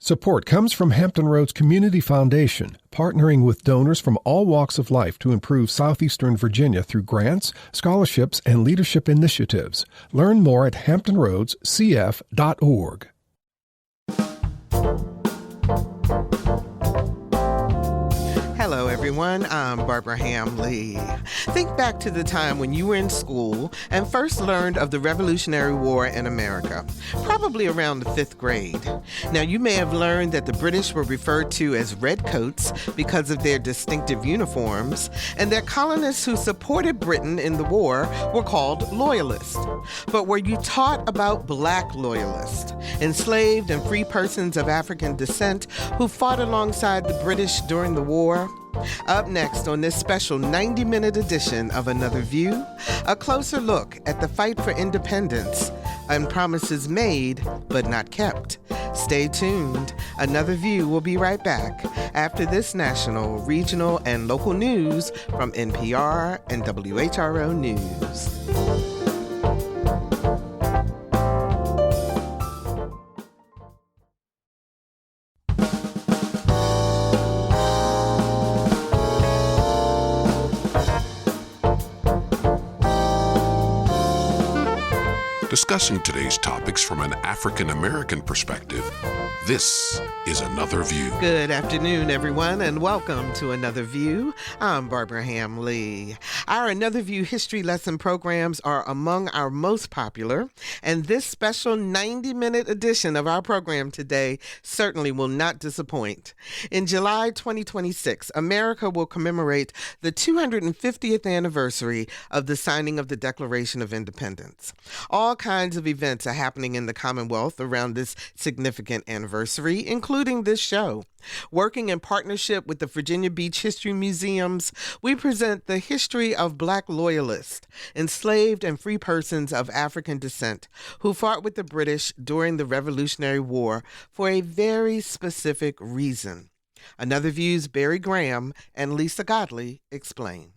Support comes from Hampton Roads Community Foundation, partnering with donors from all walks of life to improve southeastern Virginia through grants, scholarships, and leadership initiatives. Learn more at hamptonroadscf.org. Hello, everyone. I'm Barbara Hamley. Think back to the time when you were in school and first learned of the Revolutionary War in America, probably around the 5th grade. Now, you may have learned that the British were referred to as redcoats because of their distinctive uniforms, and that colonists who supported Britain in the war were called Loyalists. But were you taught about Black Loyalists, enslaved and free persons of African descent who fought alongside the British during the war? Up next on this special 90-minute edition of Another View, a closer look at the fight for independence and promises made but not kept. Stay tuned. Another View will be right back after this national, regional, and local news from NPR and WHRO News. Discussing today's topics from an African-American perspective, this is Another View. Good afternoon, everyone, and welcome to Another View. I'm Barbara Hamley. Our Another View history lesson programs are among our most popular, and this special 90-minute edition of our program today certainly will not disappoint. In July 2026, America will commemorate the 250th anniversary of the signing of the Declaration of Independence. All kinds of events are happening in the Commonwealth around this significant anniversary, including this show. Working in partnership with the Virginia Beach History Museums, we present the history of Black Loyalists, enslaved and free persons of African descent, who fought with the British during the Revolutionary War for a very specific reason. Another View's Barry Graham and Lisa Godley explain.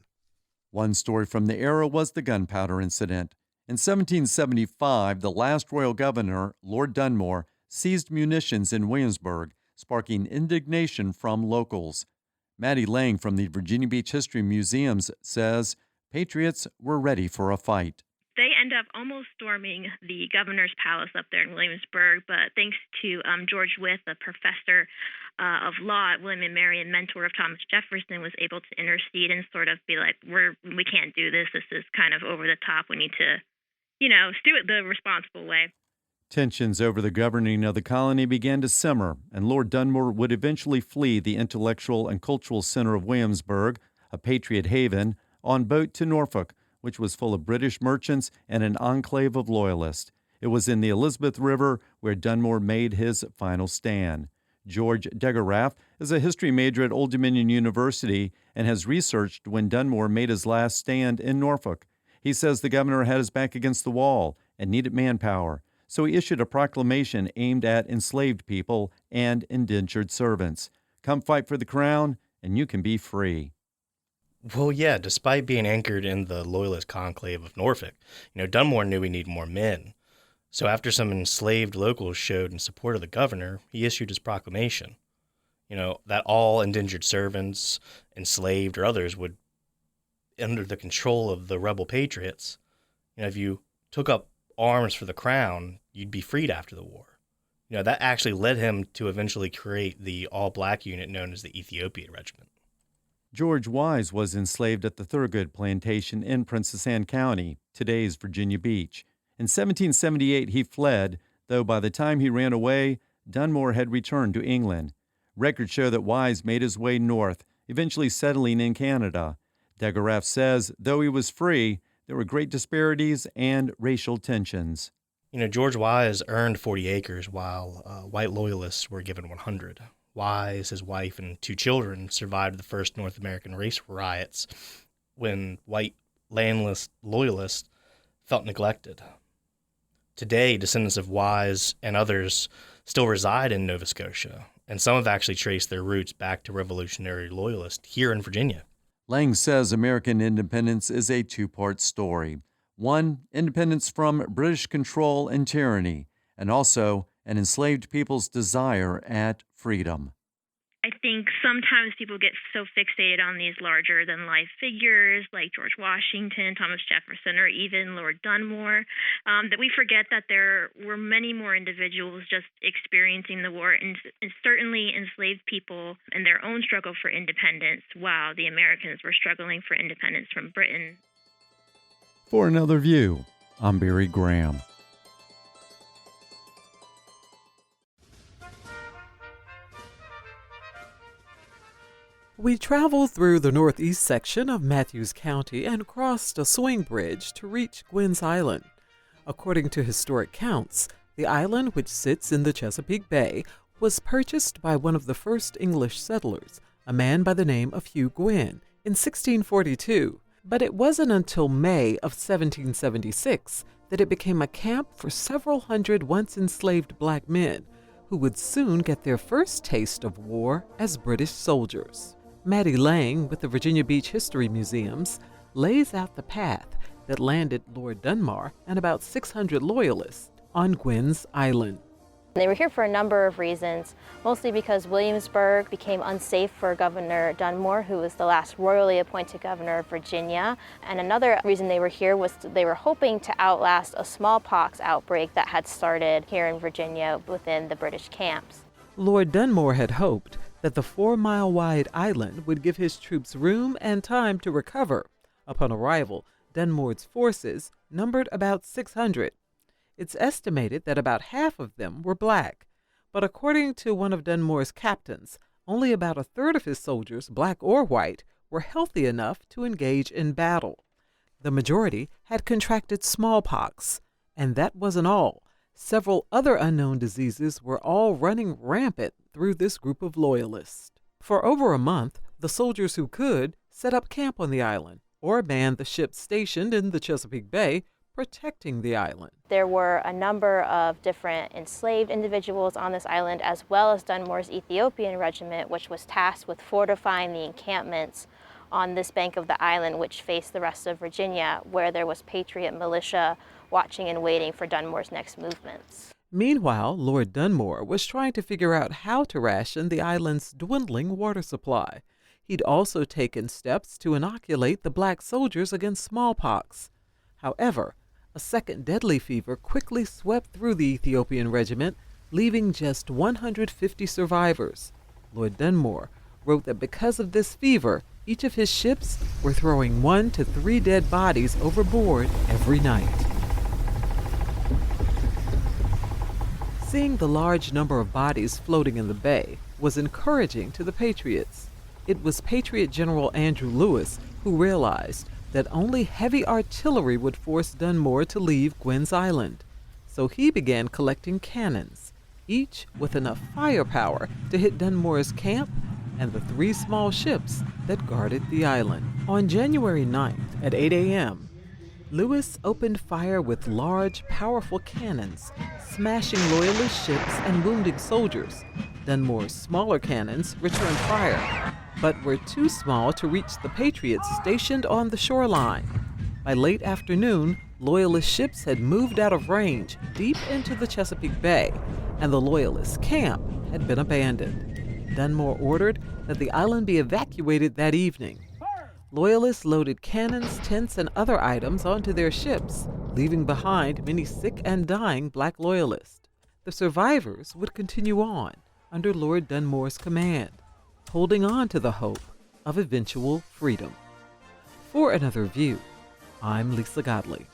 One story from the era was the gunpowder incident. In 1775, the last royal governor, Lord Dunmore, seized munitions in Williamsburg, sparking indignation from locals. Maddie Lang from the Virginia Beach History Museums says patriots were ready for a fight. They end up almost storming the governor's palace up there in Williamsburg, but thanks to George Wythe, a professor of law at William and Mary and mentor of Thomas Jefferson, was able to intercede and sort of be like, we can't do this. This is kind of over the top. We need to, do it the responsible way. Tensions over the governing of the colony began to simmer, and Lord Dunmore would eventually flee the intellectual and cultural center of Williamsburg, a patriot haven, on boat to Norfolk, which was full of British merchants and an enclave of Loyalists. It was in the Elizabeth River where Dunmore made his final stand. George Degerraff is a history major at Old Dominion University and has researched when Dunmore made his last stand in Norfolk. He says the governor had his back against the wall and needed manpower, so he issued a proclamation aimed at enslaved people and indentured servants. Come fight for the crown, and you can be free. Well, yeah, despite being anchored in the Loyalist conclave of Norfolk, Dunmore knew we needed more men. So after some enslaved locals showed in support of the governor, he issued his proclamation, that all indentured servants, enslaved or others, would, under the control of the rebel patriots, if you took up arms for the crown, you'd be freed after the war. That actually led him to eventually create the all-black unit known as the Ethiopian Regiment. George Wise was enslaved at the Thurgood Plantation in Princess Anne County, today's Virginia Beach. In 1778, he fled, though by the time he ran away, Dunmore had returned to England. Records show that Wise made his way north, eventually settling in Canada. Degerraff says, though he was free, there were great disparities and racial tensions. George Wise earned 40 acres while white Loyalists were given 100. Wise, his wife, and 2 children survived the first North American race riots when white landless Loyalists felt neglected. Today, descendants of Wise and others still reside in Nova Scotia, and some have actually traced their roots back to Revolutionary Loyalists here in Virginia. Lang says American independence is a 2-part story. One, independence from British control and tyranny, and also and enslaved people's desire at freedom. I think sometimes people get so fixated on these larger-than-life figures like George Washington, Thomas Jefferson, or even Lord Dunmore, that we forget that there were many more individuals just experiencing the war, and certainly enslaved people in their own struggle for independence while the Americans were struggling for independence from Britain. For Another View, I'm Barry Graham. We traveled through the northeast section of Matthews County and crossed a swing bridge to reach Gwynn's Island. According to historic counts, the island, which sits in the Chesapeake Bay, was purchased by one of the first English settlers, a man by the name of Hugh Gwynn, in 1642. But it wasn't until May of 1776 that it became a camp for several hundred once enslaved black men who would soon get their first taste of war as British soldiers. Maddie Lang with the Virginia Beach History Museums lays out the path that landed Lord Dunmore and about 600 Loyalists on Gwynn's Island. They were here for a number of reasons, mostly because Williamsburg became unsafe for Governor Dunmore, who was the last royally appointed governor of Virginia. And another reason they were here was they were hoping to outlast a smallpox outbreak that had started here in Virginia within the British camps. Lord Dunmore had hoped that the 4-mile-wide island would give his troops room and time to recover. Upon arrival, Dunmore's forces numbered about 600. It's estimated that about half of them were black, but according to one of Dunmore's captains, only about a third of his soldiers, black or white, were healthy enough to engage in battle. The majority had contracted smallpox, and that wasn't all. Several other unknown diseases were all running rampant through this group of Loyalists. For over a month, the soldiers who could set up camp on the island or manned the ships stationed in the Chesapeake Bay, protecting the island. There were a number of different enslaved individuals on this island, as well as Dunmore's Ethiopian regiment, which was tasked with fortifying the encampments on this bank of the island, which faced the rest of Virginia, where there was Patriot militia watching and waiting for Dunmore's next movements. Meanwhile, Lord Dunmore was trying to figure out how to ration the island's dwindling water supply. He'd also taken steps to inoculate the black soldiers against smallpox. However, a second deadly fever quickly swept through the Ethiopian regiment, leaving just 150 survivors. Lord Dunmore wrote that because of this fever, each of his ships were throwing 1 to 3 dead bodies overboard every night. Seeing the large number of bodies floating in the bay was encouraging to the Patriots. It was Patriot General Andrew Lewis who realized that only heavy artillery would force Dunmore to leave Gwynn's Island. So he began collecting cannons, each with enough firepower to hit Dunmore's camp and the 3 small ships that guarded the island. On January 9th at 8 a.m., Lewis opened fire with large, powerful cannons, smashing Loyalist ships and wounding soldiers. Dunmore's smaller cannons returned fire, but were too small to reach the Patriots stationed on the shoreline. By late afternoon, Loyalist ships had moved out of range deep into the Chesapeake Bay, and the Loyalist camp had been abandoned. Dunmore ordered that the island be evacuated that evening. Loyalists loaded cannons, tents, and other items onto their ships, leaving behind many sick and dying black Loyalists. The survivors would continue on under Lord Dunmore's command, holding on to the hope of eventual freedom. For Another View, I'm Lisa Godley.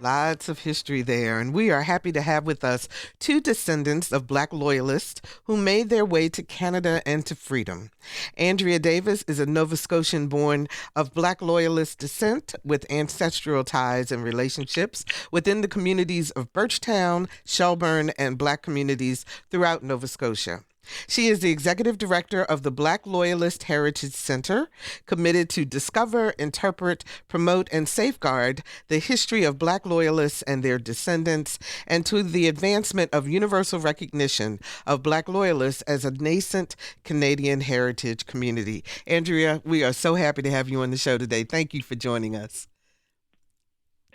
Lots of history there, and we are happy to have with us 2 descendants of Black Loyalists who made their way to Canada and to freedom. Andrea Davis is a Nova Scotian born of Black Loyalist descent with ancestral ties and relationships within the communities of Birchtown, Shelburne, and Black communities throughout Nova Scotia. She is the executive director of the Black Loyalist Heritage Center, committed to discover, interpret, promote, and safeguard the history of Black Loyalists and their descendants, and to the advancement of universal recognition of Black Loyalists as a nascent Canadian heritage community. Andrea, we are so happy to have you on the show today. Thank you for joining us.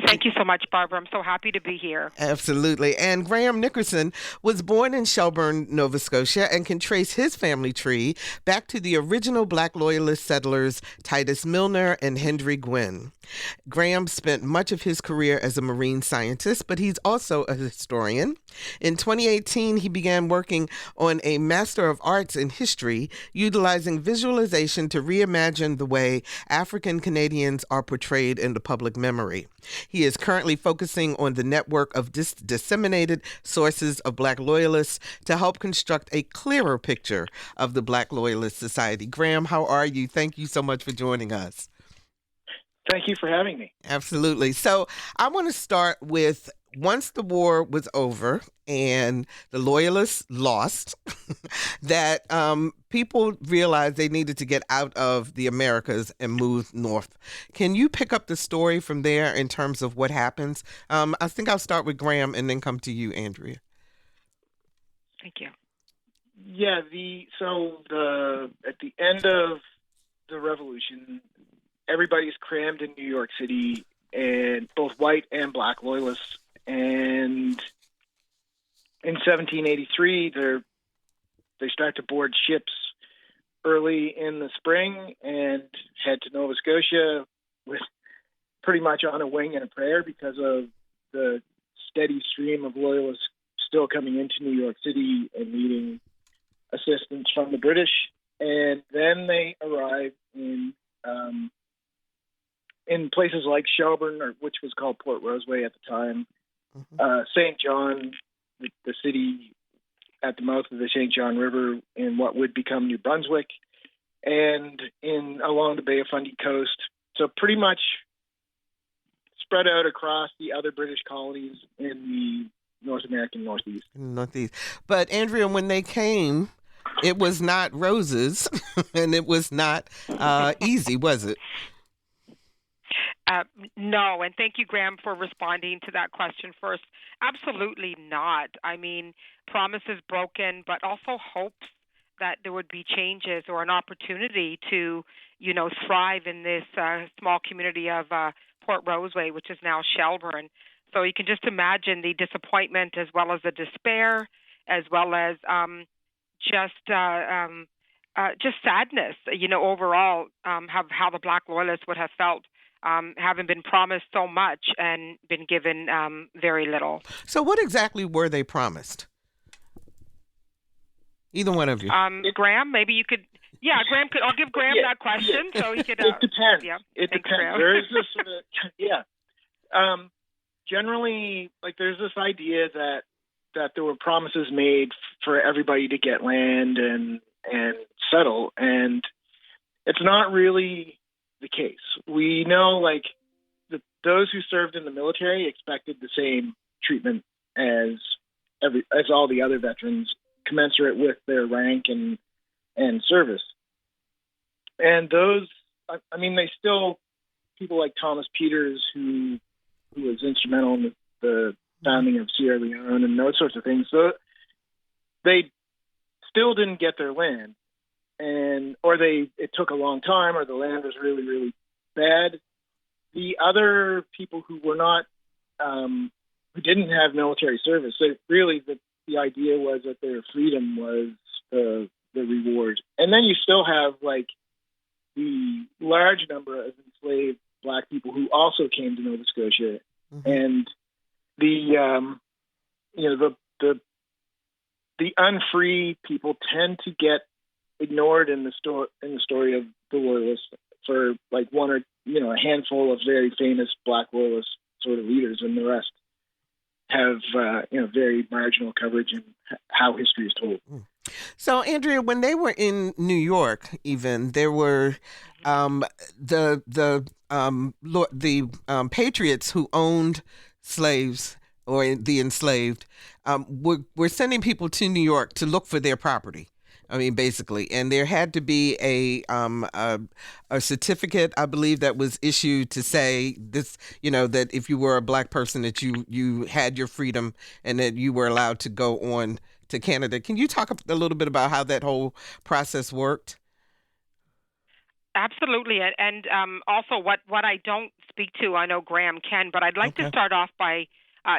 Thank you so much, Barbara. I'm so happy to be here. Absolutely. And Graham Nickerson was born in Shelburne, Nova Scotia, and can trace his family tree back to the original Black Loyalist settlers Titus Milner and Henry Gwynn. Graham spent much of his career as a marine scientist, but he's also a historian. In 2018, he began working on a Master of Arts in History, utilizing visualization to reimagine the way African Canadians are portrayed in the public memory. He is currently focusing on the network of disseminated sources of Black Loyalists to help construct a clearer picture of the Black Loyalist Society. Graham, how are you? Thank you so much for joining us. Thank you for having me. Absolutely. So I want to start with, once the war was over and the Loyalists lost, that people realized they needed to get out of the Americas and move north. Can you pick up the story from there in terms of what happens? I think I'll start with Graham and then come to you, Andrea. Thank you. Yeah, at the end of the Revolution, everybody's crammed in New York City, and both white and Black Loyalists. And in 1783, they start to board ships early in the spring and head to Nova Scotia with pretty much on a wing and a prayer because of the steady stream of Loyalists still coming into New York City and needing assistance from the British. And then they arrive in places like Shelburne, which was called Port Roseway at the time, St. John, the city at the mouth of the St. John River in what would become New Brunswick, and along the Bay of Fundy coast. So pretty much spread out across the other British colonies in the North American Northeast. But Andrea, when they came, it was not roses and it was not easy, was it? No, and thank you, Graham, for responding to that question first. Absolutely not. I mean, promises broken, but also hopes that there would be changes or an opportunity to, thrive in this small community of Port Roseway, which is now Shelburne. So you can just imagine the disappointment as well as the despair, as well as just sadness, overall, how the Black Loyalists would have felt. Having been promised so much and been given very little. So what exactly were they promised? Either one of you. Graham, maybe you could. Yeah, Graham could. I'll give Graham that question so he could. It depends. Yeah, it thanks, depends. Graham. There is this sort of generally, there's this idea that there were promises made for everybody to get land and settle, and it's not really the case. We know, those who served in the military expected the same treatment as all the other veterans, commensurate with their rank and service. And those, they still, people like Thomas Peters, who was instrumental in the founding of Sierra Leone and those sorts of things. So they still didn't get their land. It took a long time, or the land was really, really bad. The other people who were not, who didn't have military service, the idea was that their freedom was the reward. And then you still have the large number of enslaved Black people who also came to Nova Scotia, and the unfree people tend to get ignored in the story of the Loyalists for one or a handful of very famous Black Loyalist sort of leaders, and the rest have very marginal coverage in how history is told. So, Andrea, when they were in New York, even there were the patriots who owned slaves or the enslaved were sending people to New York to look for their property. Basically, and there had to be a certificate, I believe, that was issued to say this, that if you were a Black person, that you had your freedom and that you were allowed to go on to Canada. Can you talk a little bit about how that whole process worked? Absolutely. And also what I don't speak to, I know Graham can, but I'd like to start off by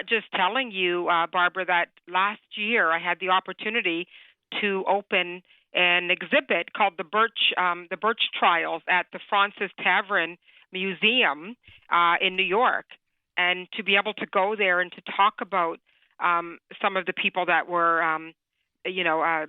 just telling you, Barbara, that last year I had the opportunity to open an exhibit called the Birch Trials at the Francis Tavern Museum in New York, and to be able to go there and to talk about some of the people that were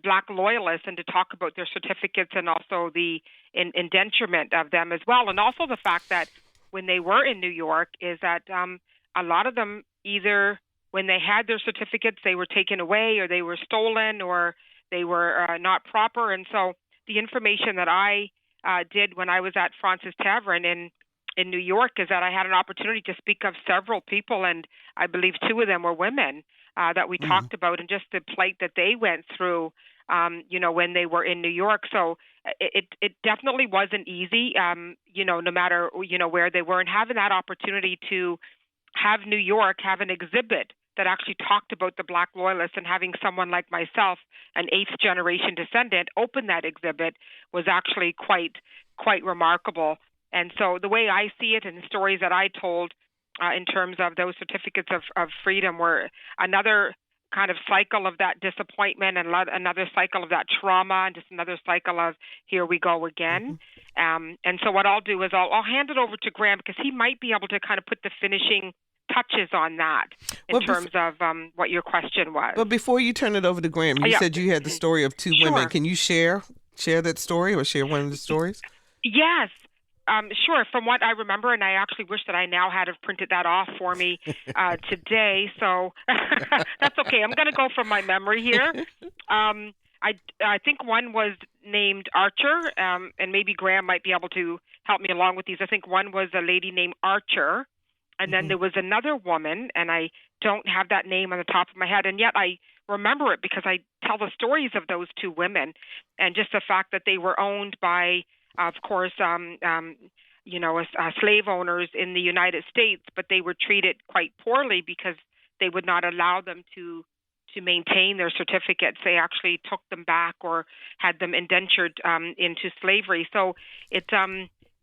Black Loyalists, and to talk about their certificates and also the indenturement of them as well. And also the fact that when they were in New York is that a lot of them, either when they had their certificates, they were taken away or they were stolen or they were not proper. And so the information that I did when I was at Francis Tavern in New York is that I had an opportunity to speak of several people, and I believe two of them were women that we talked about, and just the plight that they went through, when they were in New York. So it definitely wasn't easy, no matter, where they were, and having that opportunity to have New York have an exhibit that actually talked about the Black Loyalists, and having someone like myself, an eighth-generation descendant, open that exhibit was actually quite remarkable. And so the way I see it, and the stories that I told in terms of those certificates of freedom, were another kind of cycle of that disappointment, and another cycle of that trauma, and just another cycle of here we go again. And so what I'll do is I'll hand it over to Graham, because he might be able to kind of put the finishing touches on that in terms of what your question was. But before you turn it over to Graham, you said you had the story of two women. Can you share that story, or share one of the stories? Yes. Sure. From what I remember, and I actually wish that I now had have printed that off for me today. So that's okay. I'm going to go from my memory here. I think one was named Archer, and maybe Graham might be able to help me along with these. I think one was a lady named Archer, and then there was another woman, and I don't have that name on the top of my head, and yet I remember it because I tell the stories of those two women, and just the fact that they were owned by, of course, slave owners in the United States, but they were treated quite poorly because they would not allow them to maintain their certificates. They actually took them back or had them indentured into slavery. So it's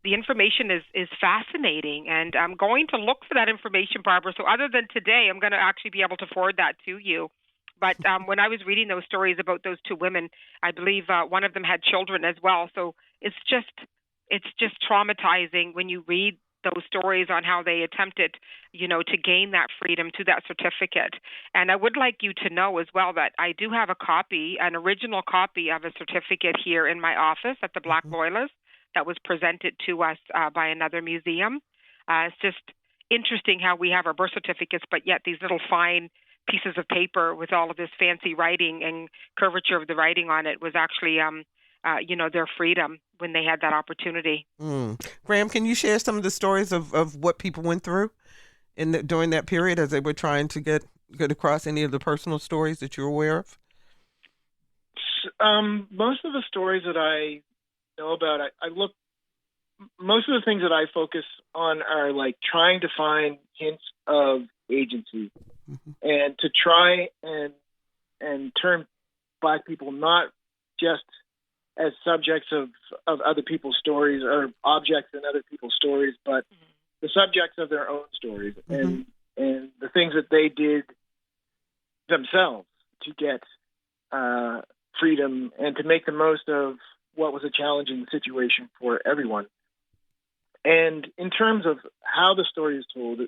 the information is fascinating, and I'm going to look for that information, Barbara. So other than today, I'm going to actually be able to forward that to you. But when I was reading those stories about those two women, I believe one of them had children as well. So it's just traumatizing when you read those stories on how they attempted, to gain that freedom to that certificate. And I would like you to know as well that I do have an original copy of a certificate here in my office at the Black Loyalists that was presented to us by another museum. It's just interesting how we have our birth certificates, but yet these little fine pieces of paper with all of this fancy writing and curvature of the writing on it was actually, their freedom when they had that opportunity. Graham, can you share some of the stories of what people went through during that period as they were trying to get across any of the personal stories that you're aware of? Most of the stories that I know about, most of the things that I focus on are like trying to find hints of agency, and to try and turn Black people not just as subjects of other people's stories or objects in other people's stories, but the subjects of their own stories, and the things that they did themselves to get freedom and to make the most of what was a challenging situation for everyone. And in terms of how the story is told,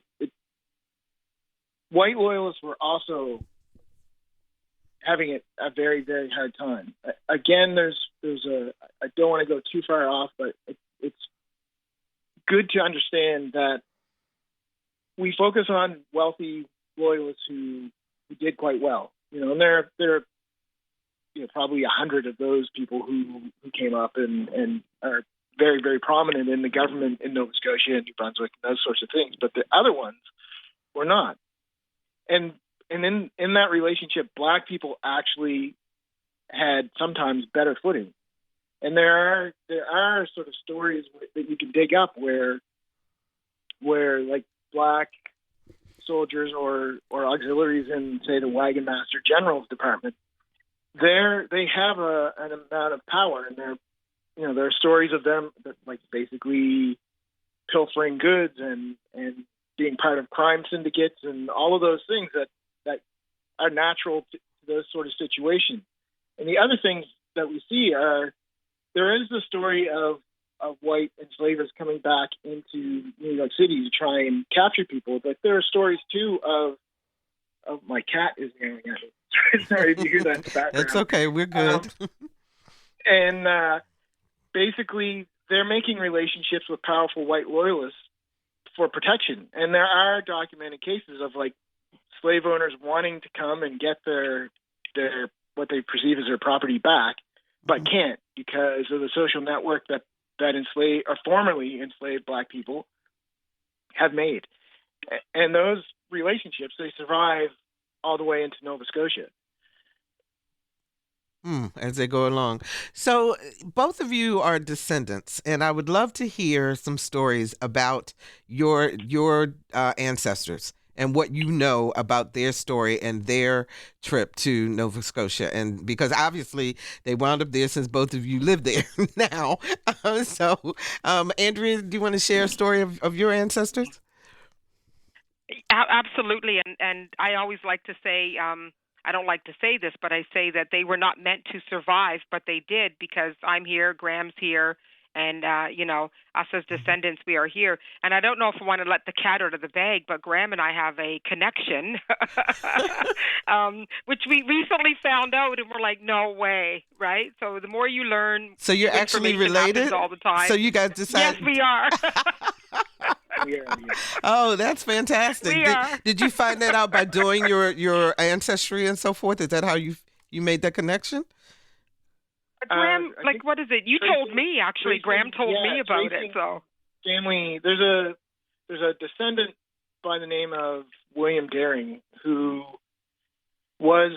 white loyalists were also having a very, very hard time. Again, I don't want to go too far off, but it's good to understand that we focus on wealthy loyalists who did quite well. And there are probably 100 of those people who came up and are very, very prominent in the government in Nova Scotia and New Brunswick and those sorts of things. But the other ones were not. And in that relationship, Black people actually had sometimes better footing. And there are sort of stories that you can dig up where like Black soldiers or auxiliaries in, say, the Wagon Master General's Department, they have an amount of power, and there are stories of them that, like, basically pilfering goods and being part of crime syndicates and all of those things that are natural to those sort of situations. And the other things that we see are, there is the story of white enslavers coming back into New York City to try and capture people, but there are stories too of my cat is yelling at me. Sorry if you hear that in the background. That's okay. We're good. And basically, they're making relationships with powerful white loyalists for protection. And there are documented cases of, like, slave owners wanting to come and get their what they perceive as their property back, but can't because of the social network that enslaved or formerly enslaved Black people have made. And those relationships, they survive all the way into Nova Scotia. As they go along. So both of you are descendants, and I would love to hear some stories about your ancestors and what you know about their story and their trip to Nova Scotia. And because obviously they wound up there since both of you live there now. So Andrea, do you want to share a story of your ancestors? Absolutely. And I always like to say, I don't like to say this, but I say that they were not meant to survive, but they did, because I'm here, Graham's here, and, us as descendants, we are here. And I don't know if I want to let the cat out of the bag, but Graham and I have a connection, which we recently found out, and we're like, no way, right? So the more you learn, so you're actually related all the time. So you guys decided? Yes, we are. Oh, that's fantastic. Did you find that out by doing your ancestry and so forth? Is that how you made that connection? Graham, what is it? You told me, actually. Graham told me about it. So family, there's a descendant by the name of William Daring, who was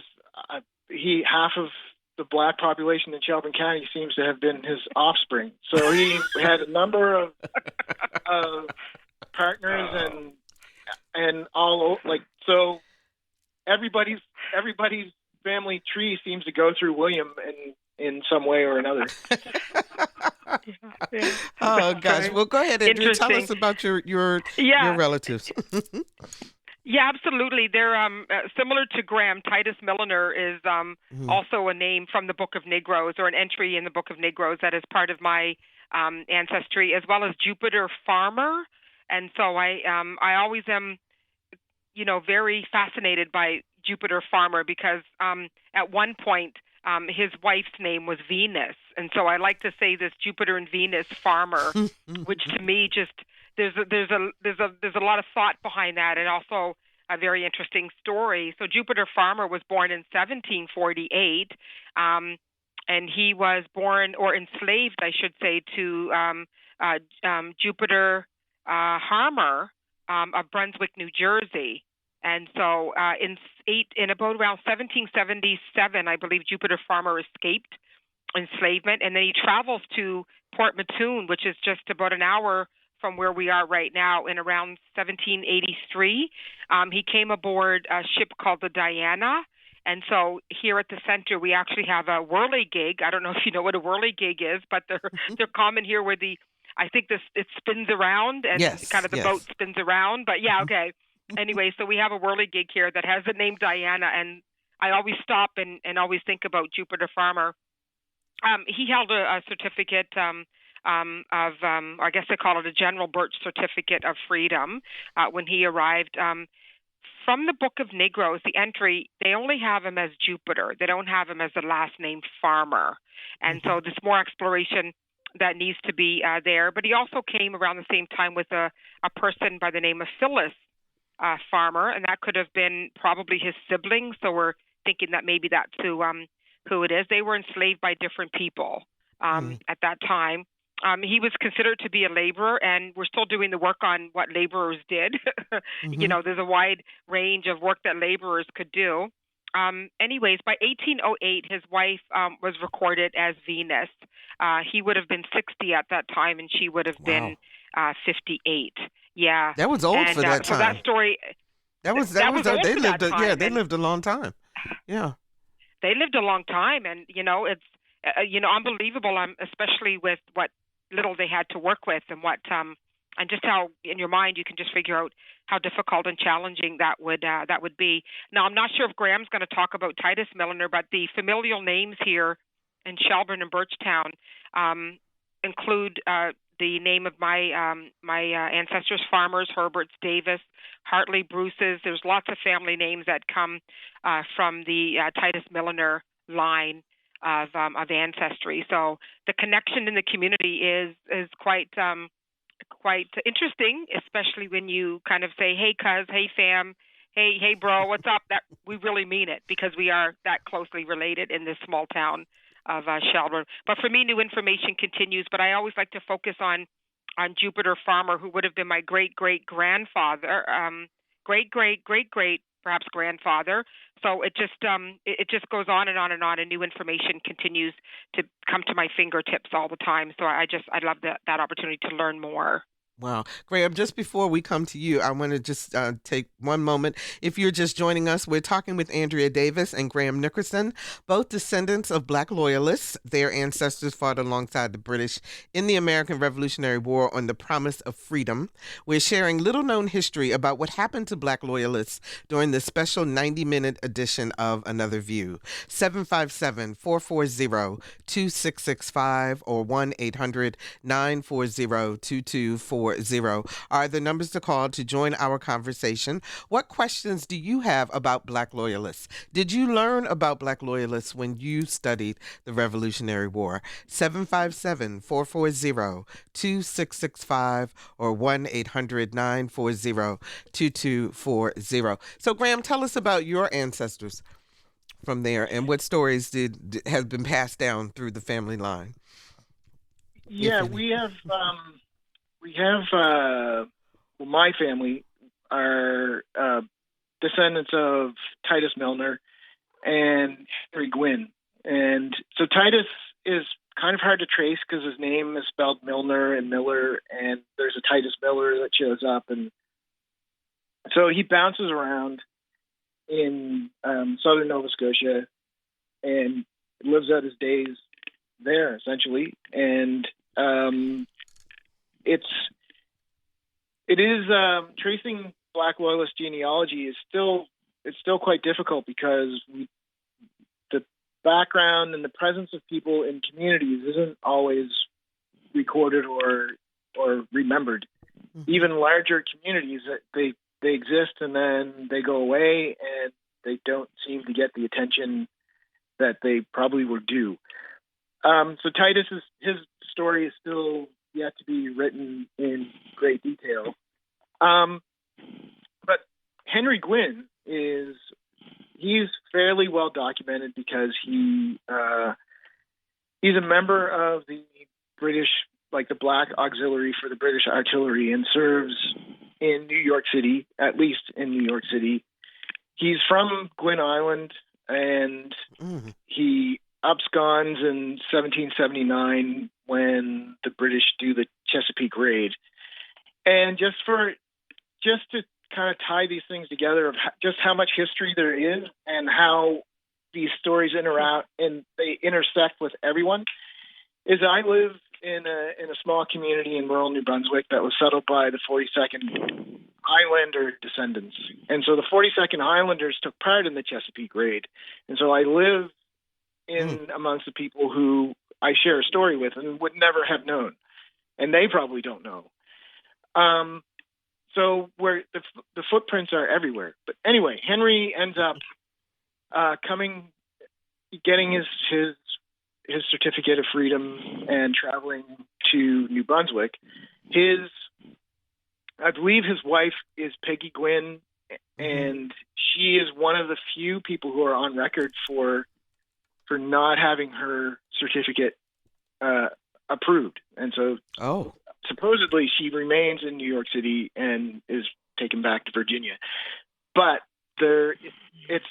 half of the Black population in Shelburne County seems to have been his offspring. So he had a number of partners and all, like, so everybody's family tree seems to go through William in some way or another. Oh gosh! Well, go ahead, Andrew. Tell us about your relatives. Yeah, absolutely. They're similar to Graham. Titus Milliner is also a name from the Book of Negroes, or an entry in the Book of Negroes that is part of my ancestry, as well as Jupiter Farmer. And so I always am, very fascinated by Jupiter Farmer, because at one point his wife's name was Venus, and so I like to say this Jupiter and Venus Farmer, which to me just there's a lot of thought behind that, and also a very interesting story. So Jupiter Farmer was born in 1748, and he was born, or enslaved, I should say, to Jupiter Harmer of Brunswick, New Jersey. And so in about around 1777, I believe Jupiter Farmer escaped enslavement, and then he travels to Port Mattoon, which is just about an hour from where we are right now, in around 1783. He came aboard a ship called the Diana. And so here at the center, we actually have a whirligig. I don't know if you know what a whirligig is, but they're common here, where it spins around, and the boat spins around. But yeah, okay. Anyway, so we have a whirligig here that has the name Diana, and I always stop and always think about Jupiter Farmer. He held a certificate I guess they call it a General Birch Certificate of Freedom when he arrived. From the Book of Negroes, the entry, they only have him as Jupiter. They don't have him as the last name Farmer. And so there's more exploration that needs to be there. But he also came around the same time with a person by the name of Phyllis Farmer, and that could have been probably his siblings. So we're thinking that maybe that's who it is. They were enslaved by different people at that time. He was considered to be a laborer, and we're still doing the work on what laborers did. There's a wide range of work that laborers could do. Anyways, by 1808, his wife was recorded as Venus. He would have been 60 at that time, and she would have been 58. Yeah, that was old for that time. So that story. They lived a long time. Yeah, they lived a long time, and unbelievable. Especially with what little they had to work with, and and just how in your mind you can just figure out how difficult and challenging that would be. Now, I'm not sure if Graham's going to talk about Titus Milliner, but the familial names here in Shelburne and Birchtown include the name of my ancestors' farmers: Herberts, Davis, Hartley, Bruces. There's lots of family names that come from the Titus Milliner line of ancestry. So the connection in the community is quite interesting, especially when you kind of say, "Hey, cuz, hey, fam, hey, bro, what's up?" That we really mean it, because we are that closely related in this small town of Shelburne. But for me, new information continues. But I always like to focus on Jupiter Farmer, who would have been my great-great-grandfather, great-great-great-great, perhaps grandfather. So it just goes on and on and on, and new information continues to come to my fingertips all the time. So I love that opportunity to learn more. Wow. Graham, just before we come to you, I want to just take one moment. If you're just joining us, we're talking with Andrea Davis and Graham Nickerson, both descendants of Black Loyalists. Their ancestors fought alongside the British in the American Revolutionary War on the promise of freedom. We're sharing little-known history about what happened to Black Loyalists during this special 90-minute edition of Another View. 757-440-2665 or 1-800-940-2240 are the numbers to call to join our conversation. What questions do you have about Black Loyalists? Did you learn about Black Loyalists when you studied the Revolutionary War? 757-440-2665 or 1-800-940-2240. So, Graham, tell us about your ancestors from there and what stories have been passed down through the family line. Yeah, we have my family are descendants of Titus Milliner and Henry Gwynn. And so Titus is kind of hard to trace because his name is spelled Milner and Miller, and there's a Titus Miller that shows up. And so he bounces around in southern Nova Scotia and lives out his days there, essentially. And it is tracing Black Loyalist genealogy is still quite difficult because the background and the presence of people in communities isn't always recorded or remembered. Mm-hmm. Even larger communities, they exist and then they go away and they don't seem to get the attention that they probably were due. So Titus, his story is still yet to be written in great detail. But Henry Gwynn he's fairly well documented because he's a member of the British, like the Black Auxiliary for the British Artillery, and serves in New York City, at least in New York City. He's from Gwynn Island, and he absconds in 1779 when the British do the Chesapeake raid. And just to kind of tie these things together of just how much history there is and how these stories interact and they intersect with everyone, is I live in a small community in rural New Brunswick that was settled by the 42nd Highlander descendants. And so the 42nd Highlanders took part in the Chesapeake raid. And so I live in amongst the people who I share a story with and would never have known. And they probably don't know. So where the footprints are everywhere. But anyway, Henry ends up getting his certificate of freedom and traveling to New Brunswick. I believe his wife is Peggy Gwynn, and she is one of the few people who are on record for not having her certificate approved. And so supposedly she remains in New York City and is taken back to Virginia. But it's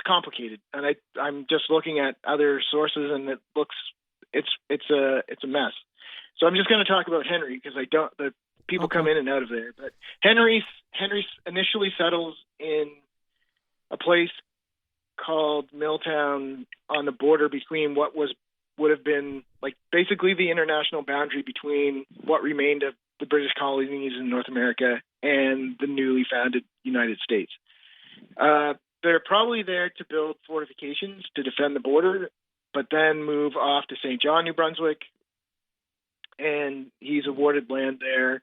complicated, and I'm just looking at other sources, and it's a mess. So I'm just going to talk about Henry because the people come in and out of there. But Henry initially settles in a place called Milltown on the border between what was would have been like basically the international boundary between what remained of the British colonies in North America and the newly founded United States. They're probably there to build fortifications to defend the border, but then move off to St. John, New Brunswick, and he's awarded land there.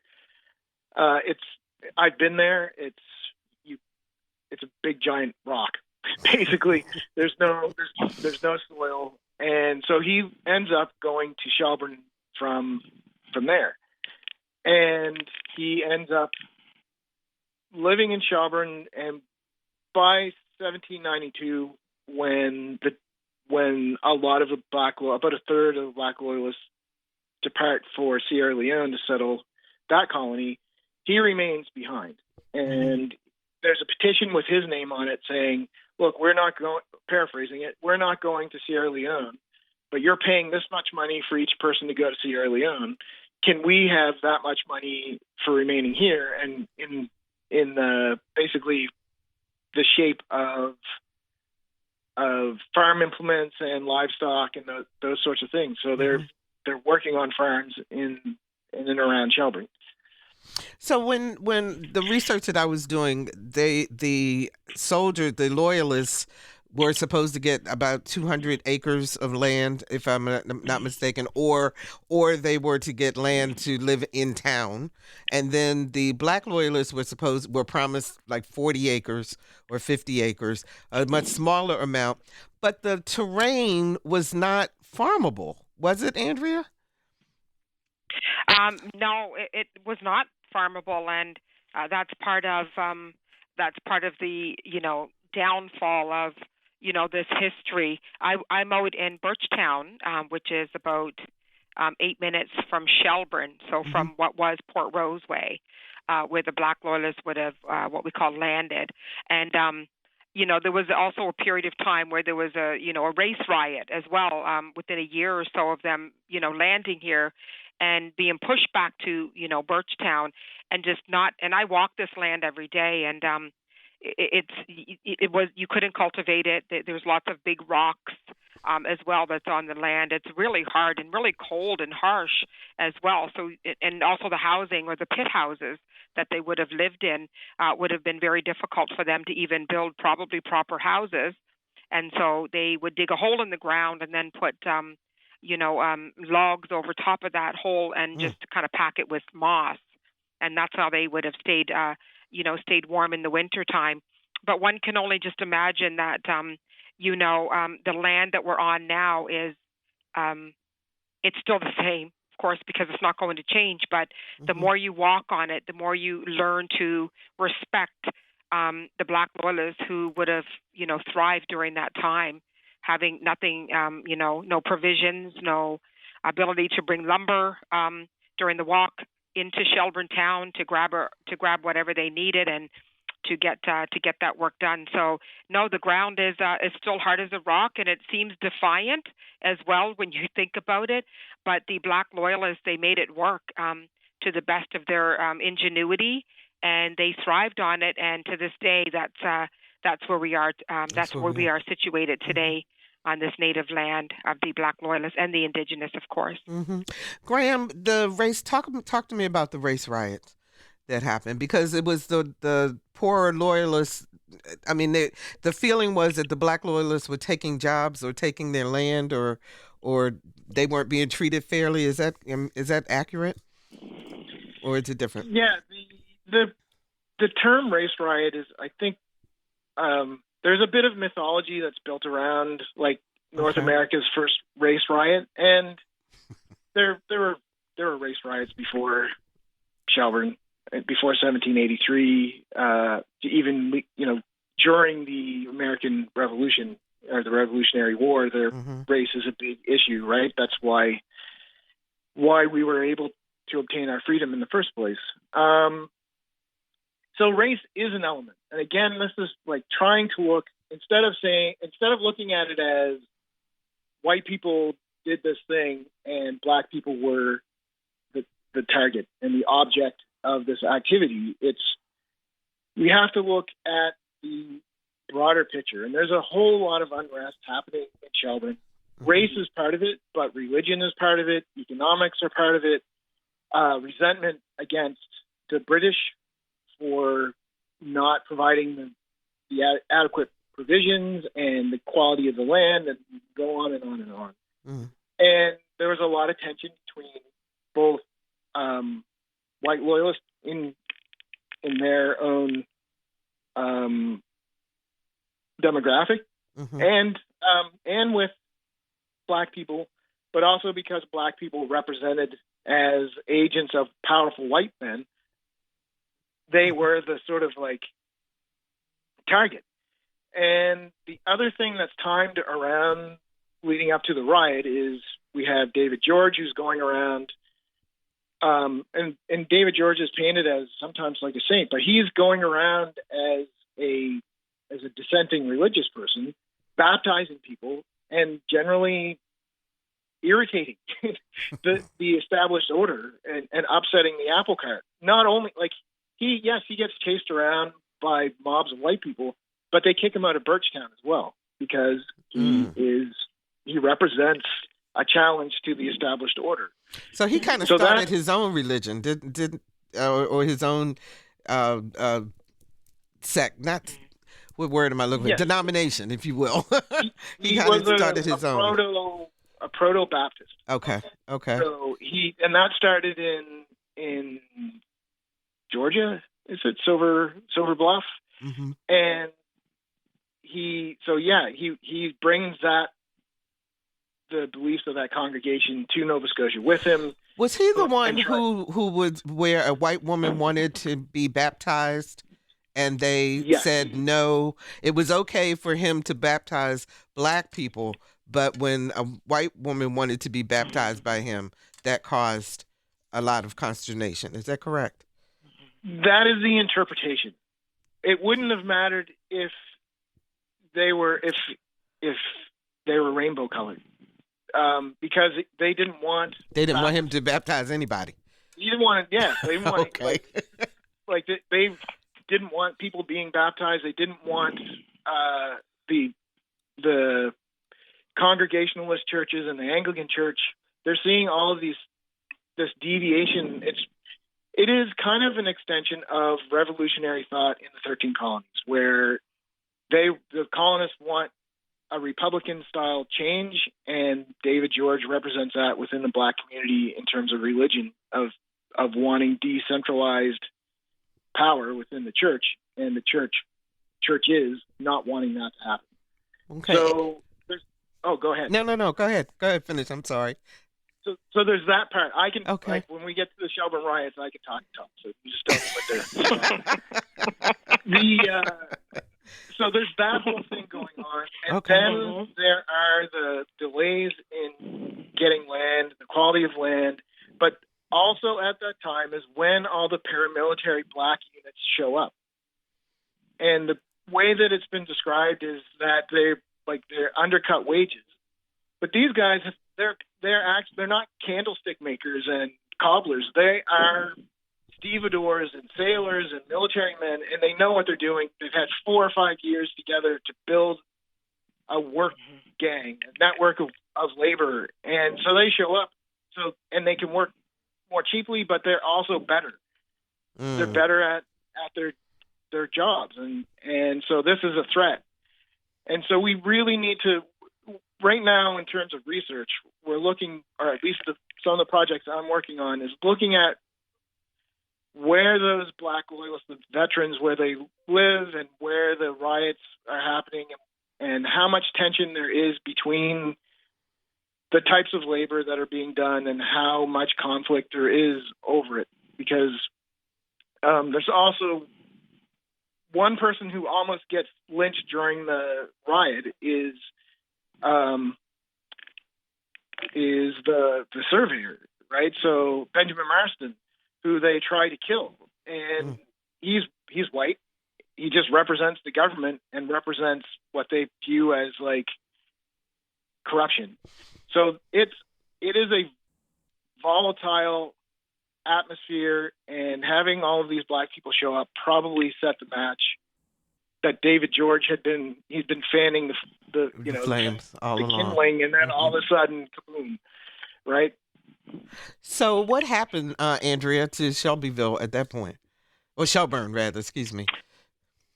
I've been there. It's a big giant rock. Basically, there's no soil, and so he ends up going to Shelburne from there, and he ends up living in Shelburne. And by 1792, when a lot of the about a third of the Black Loyalists depart for Sierra Leone to settle that colony, he remains behind. And there's a petition with his name on it saying, look, we're not going, paraphrasing it, we're not going to Sierra Leone, but you're paying this much money for each person to go to Sierra Leone. Can we have that much money for remaining here? And in basically the shape of farm implements and livestock and those sorts of things. So they're working on farms in and around Shelburne. So when the research that I was doing, the soldiers, the Loyalists, were supposed to get about 200 acres of land, if I'm not mistaken, or they were to get land to live in town, and then the Black Loyalists were promised like 40 acres or 50 acres, a much smaller amount, but the terrain was not farmable, was it, Andrea? No, it was not farmable, and that's part of the downfall of this history. I'm out in Birchtown, which is about 8 minutes from Shelburne, so from what was Port Roseway, where the Black Loyalists would have what we call landed, and there was also a period of time where there was a race riot as well, within a year or so of them landing here and being pushed back to Birchtown, and just not. And I walk this land every day, and it was, you couldn't cultivate it. There was lots of big rocks as well that's on the land. It's really hard and really cold and harsh as well. So, and also the housing, or the pit houses that they would have lived in, would have been very difficult for them to even build probably proper houses. And so they would dig a hole in the ground and then put logs over top of that hole and just kind of pack it with moss. And that's how they would have stayed warm in the winter time. But one can only just imagine that, the land that we're on now is, it's still the same, of course, because it's not going to change. But the more you walk on it, the more you learn to respect the Black Loyalists who would have, thrived during that time, having nothing, no provisions, no ability to bring lumber during the walk into Shelburne town to grab whatever they needed and to get that work done. So no, the ground is still hard as a rock, and it seems defiant as well when you think about it. But the Black Loyalists, they made it work to the best of their ingenuity, and they thrived on it. And to this day, that's where we are. That's where we are situated today. On this native land of the Black Loyalists and the Indigenous, of course. Graham, the race. Talk to me about the race riots that happened, because it was the poor Loyalists. I mean, the feeling was that the Black Loyalists were taking jobs or taking their land, or they weren't being treated fairly. Is that accurate, or is it different? Yeah, the term race riot is, I think. There's a bit of mythology that's built around like North America's first race riot, and there were race riots before Shelburne, before 1783, even during the American Revolution or the Revolutionary War. Race is a big issue, right? That's why we were able to obtain our freedom in the first place. So race is an element. And again, this is like trying to look, instead of looking at it as white people did this thing and Black people were the target and the object of this activity, we have to look at the broader picture. And there's a whole lot of unrest happening in Shelburne. Race is part of it, but religion is part of it. Economics are part of it. Resentment against the British for not providing the adequate provisions and the quality of the land, and go on and on and on. And there was a lot of tension between both white loyalists in their own demographic, and with black people, but also because black people represented as agents of powerful white men, they were the sort of like target. And the other thing that's timed around leading up to the riot is we have David George, who's going around, and David George is painted as sometimes like a saint, but he's going around as a dissenting religious person, baptizing people and generally irritating the established order and upsetting the apple cart. Not only like he gets chased around by mobs of white people, but they kick him out of Birchtown as well because he represents a challenge to the established order. So he kind of started his own religion, or his own sect. Not what word am I looking for? Denomination, if you will. he kind of started his own. A proto-Baptist. Okay. So that started in Georgia. Is it Silver Bluff? And he brings the beliefs of that congregation to Nova Scotia with him. Was he the one who was where a white woman wanted to be baptized, and they said no? It was okay for him to baptize black people, but when a white woman wanted to be baptized by him, that caused a lot of consternation. Is that correct? That is the interpretation. It wouldn't have mattered if they were rainbow colored, because they didn't want him to baptize anybody. They didn't want they didn't want okay. they didn't want people being baptized. They didn't want the Congregationalist churches and the Anglican Church. They're seeing all of this deviation. It is kind of an extension of revolutionary thought in the 13 colonies, where the colonists want a Republican-style change, and David George represents that within the black community in terms of religion, of wanting decentralized power within the church, and the church is not wanting that to happen. Okay. So go ahead. No. Go ahead. Finish. I'm sorry. So there's that part. I can, when we get to the Shelburne riots, I can talk. So you just tell me what there. So there's that whole thing going on. And then there are the delays in getting land, the quality of land. But also at that time is when all the paramilitary black units show up. And the way that it's been described is that they're undercut wages. But these guys, they're not candlestick makers and cobblers. They are stevedores and sailors and military men, and they know what they're doing. They've had 4 or 5 years together to build a work gang, a network of labor. And so they show up, and they can work more cheaply, but they're also better. They're better at their jobs. And so this is a threat. And so we really need to, right now in terms of research, we're looking, or at least some of the projects I'm working on, is looking at where those black loyalists, the veterans, where they live and where the riots are happening, and how much tension there is between the types of labor that are being done and how much conflict there is over it. Because there's also one person who almost gets lynched during the riot is the surveyor, right? So Benjamin Marston, who they try to kill, and he's white. He just represents the government and represents what they view as like corruption. So it is a volatile atmosphere, and having all of these black people show up probably set the match that David George he'd been fanning the flames all the along. kindling, and then all of a sudden, kaboom! Right. So what happened, Andrea, to Shelbyville at that point? Or Shelburne, rather, excuse me.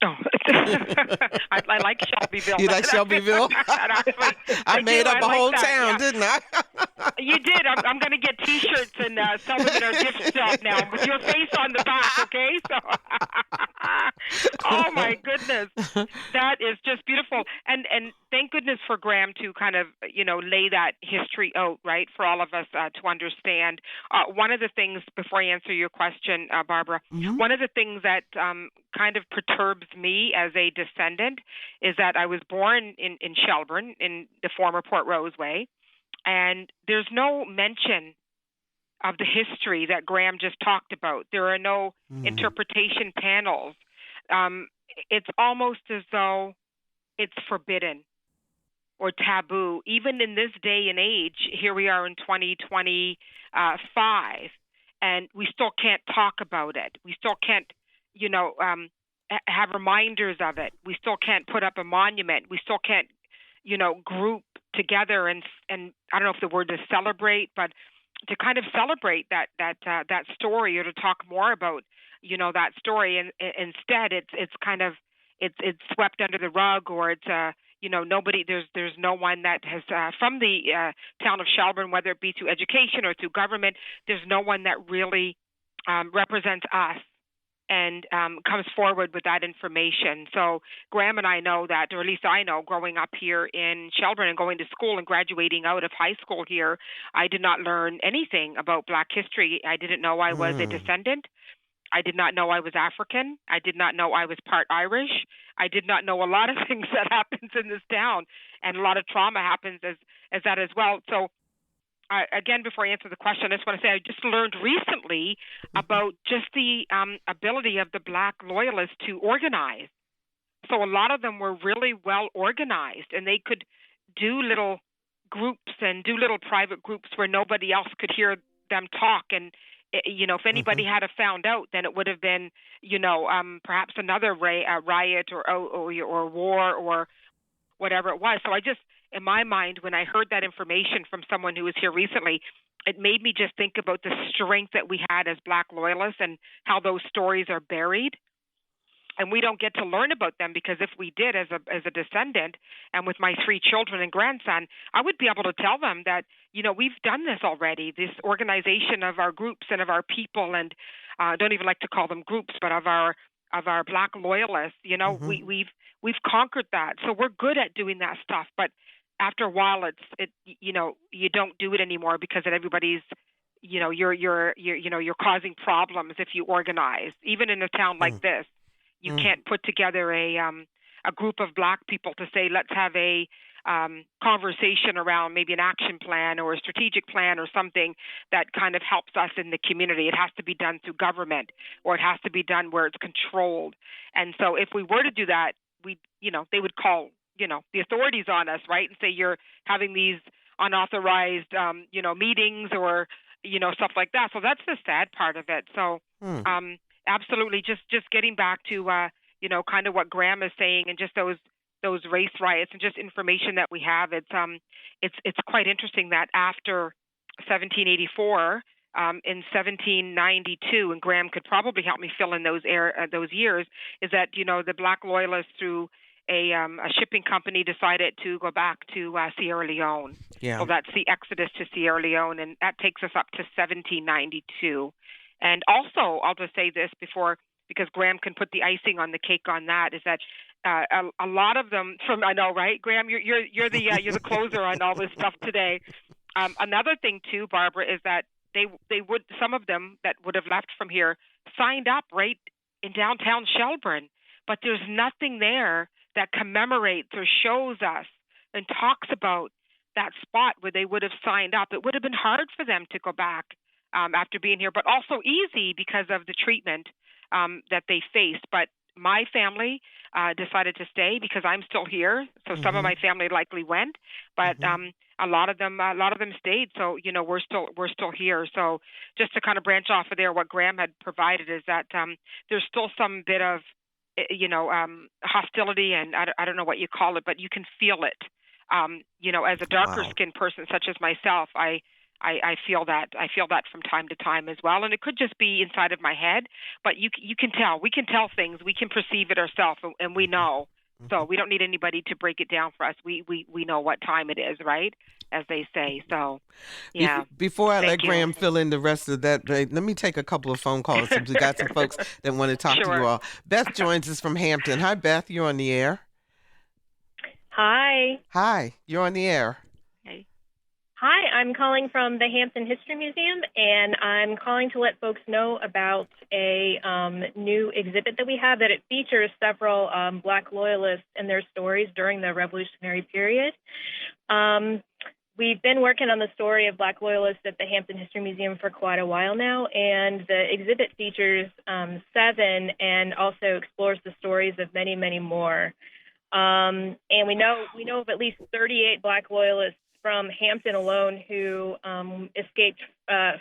Oh, I like Shelbyville. You like Shelbyville? I made up a whole town, didn't I? You did. I'm going to get T-shirts and sell them in our gift shop now with your face on the back, okay? So, oh my goodness, that is just beautiful. And thank goodness for Graham to kind of lay that history out, right, for all of us to understand. One of the things, before I answer your question, Barbara, one of the things that kind of perturbs me as a descendant is that I was born in Shelburne, in the former Port Roseway, and there's no mention of the history that Graham just talked about. There are no interpretation panels. It's almost as though it's forbidden or taboo. Even in this day and age, here we are in 2025, and we still can't talk about it. We still can't, have reminders of it. We still can't put up a monument. We still can't, group together and I don't know if the word is celebrate, but to kind of celebrate that story, or to talk more about, that story. And instead, it's kind of it's swept under the rug, or it's nobody. There's no one that has from the town of Shelburne, whether it be through education or through government. There's no one that really represents us and comes forward with that information. So Graham and I know that, or at least I know, growing up here in Shelburne and going to school and graduating out of high school here, I did not learn anything about Black history. I didn't know I was a descendant. I did not know I was African. I did not know I was part Irish. I did not know a lot of things that happens in this town, and a lot of trauma happens as that as well. So again, before I answer the question, I just want to say I just learned recently about just the ability of the Black Loyalists to organize. So a lot of them were really well organized, and they could do little groups and do little private groups where nobody else could hear them talk. And if anybody had found out, then it would have been, perhaps another riot or war or whatever it was. So I just, in my mind, when I heard that information from someone who was here recently, it made me just think about the strength that we had as Black Loyalists and how those stories are buried. And we don't get to learn about them, because if we did, as a descendant, and with my 3 children and grandson, I would be able to tell them that, we've done this already, this organization of our groups and of our people, and I don't even like to call them groups, but of our Black Loyalists, we've conquered that. So we're good at doing that stuff. But after a while, you don't do it anymore, because everybody's, you're causing problems if you organize. Even in a town like this, you can't put together a group of Black people to say, let's have a conversation around maybe an action plan or a strategic plan or something that kind of helps us in the community. It has to be done through government, or it has to be done where it's controlled. And so if we were to do that, they would call, the authorities on us, right, and say you're having these unauthorized, meetings or, stuff like that. So that's the sad part of it. So, absolutely, just getting back to, kind of what Graham is saying, and just those race riots and just information that we have. It's quite interesting that after 1784, in 1792, and Graham could probably help me fill in those years, is that the Black Loyalists through a shipping company decided to go back to Sierra Leone. Yeah. So that's the exodus to Sierra Leone, and that takes us up to 1792. And also, I'll just say this because Graham can put the icing on the cake on that, is that a lot of them I know, right, Graham? You're the closer on all this stuff today. Another thing too, Barbara, is that some of them that would have left from here signed up right in downtown Shelburne, but there's nothing there that commemorates or shows us and talks about that spot where they would have signed up. It would have been hard for them to go back after being here, but also easy because of the treatment that they faced. But my family decided to stay because I'm still here. So some of my family likely went, but a lot of them stayed. So we're still here. So just to kind of branch off of there, what Graham had provided is that there's still some bit of hostility, and I don't know what you call it, but you can feel it. As a darker-skinned person such as myself, I feel that. I feel that from time to time as well, and it could just be inside of my head. But you can tell. We can tell things. We can perceive it ourselves, and we know. So we don't need anybody to break it down for us. We know what time it is, right? As they say. So, yeah. Before I let Thank you. Graham fill in the rest of that, let me take a couple of phone calls since we got some folks that want to talk to you all. Beth joins us from Hampton. Hi, Beth. You're on the air. Hi. Hi. You're on the air. Hi, I'm calling from the Hampton History Museum, and I'm calling to let folks know about a new exhibit that we have, that it features several Black Loyalists and their stories during the Revolutionary period. We've been working on the story of Black Loyalists at the Hampton History Museum for quite a while now, and the exhibit features 7 and also explores the stories of many, many more. And we know of at least 38 Black Loyalists from Hampton alone who escaped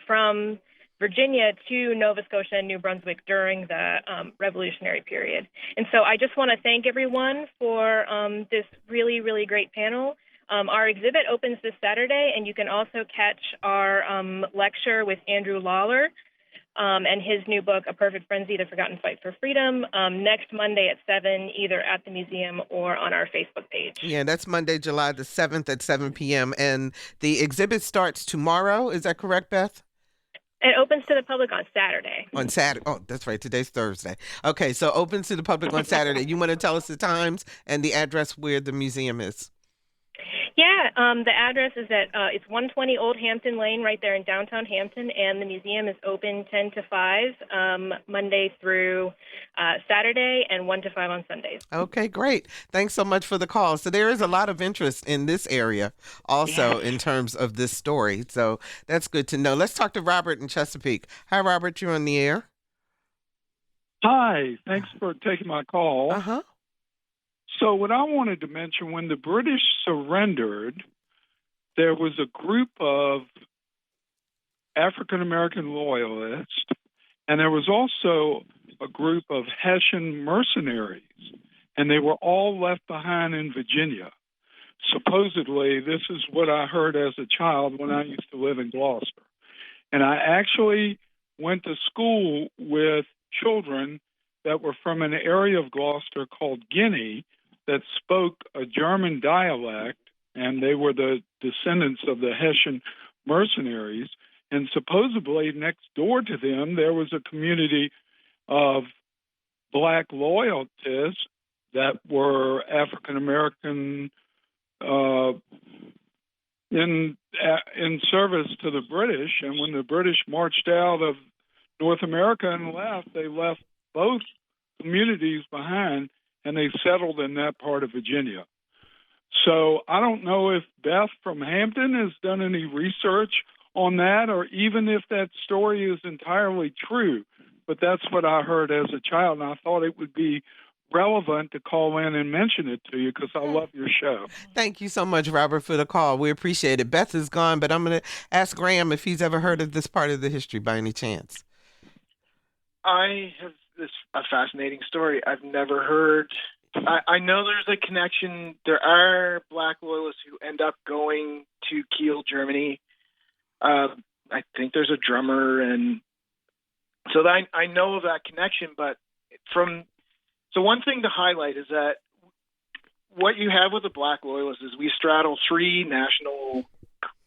from Virginia to Nova Scotia and New Brunswick during the Revolutionary period. And so I just want to thank everyone for this really, really great panel. Our exhibit opens this Saturday, and you can also catch our lecture with Andrew Lawler and his new book, A Perfect Frenzy, The Forgotten Fight for Freedom, next Monday at 7, either at the museum or on our Facebook page. Yeah, that's Monday, July the 7th at 7 p.m. And the exhibit starts tomorrow. Is that correct, Beth? It opens to the public on Saturday. On Saturday. Oh, that's right. Today's Thursday. Okay, so opens to the public on Saturday. You want to tell us the times and the address where the museum is? Yeah, the address is at it's 120 Old Hampton Lane, right there in downtown Hampton, and the museum is open 10 to 5 Monday through Saturday, and 1 to 5 on Sundays. Okay, great. Thanks so much for the call. So there is a lot of interest in this area also in terms of this story. So that's good to know. Let's talk to Robert in Chesapeake. Hi, Robert. You're on the air. Hi. Thanks for taking my call. Uh-huh. So what I wanted to mention, when the British surrendered, there was a group of African-American loyalists, and there was also a group of Hessian mercenaries, and they were all left behind in Virginia. Supposedly, this is what I heard as a child when I used to live in Gloucester. And I actually went to school with children that were from an area of Gloucester called Guinea, that spoke a German dialect, and they were the descendants of the Hessian mercenaries. And supposedly next door to them, there was a community of Black loyalists that were African-American in service to the British. And when the British marched out of North America and left, they left both communities behind, and they settled in that part of Virginia. So I don't know if Beth from Hampton has done any research on that, or even if that story is entirely true, but that's what I heard as a child, and I thought it would be relevant to call in and mention it to you because I love your show. Thank you so much, Robert, for the call. We appreciate it. Beth is gone, but I'm going to ask Graham if he's ever heard of this part of the history by any chance. I have a fascinating story. I've never heard. I know there's a connection. There are Black loyalists who end up going to Kiel, Germany. I think there's a drummer, and so I know of that connection. But so one thing to highlight is that what you have with the Black loyalists is we straddle 3 national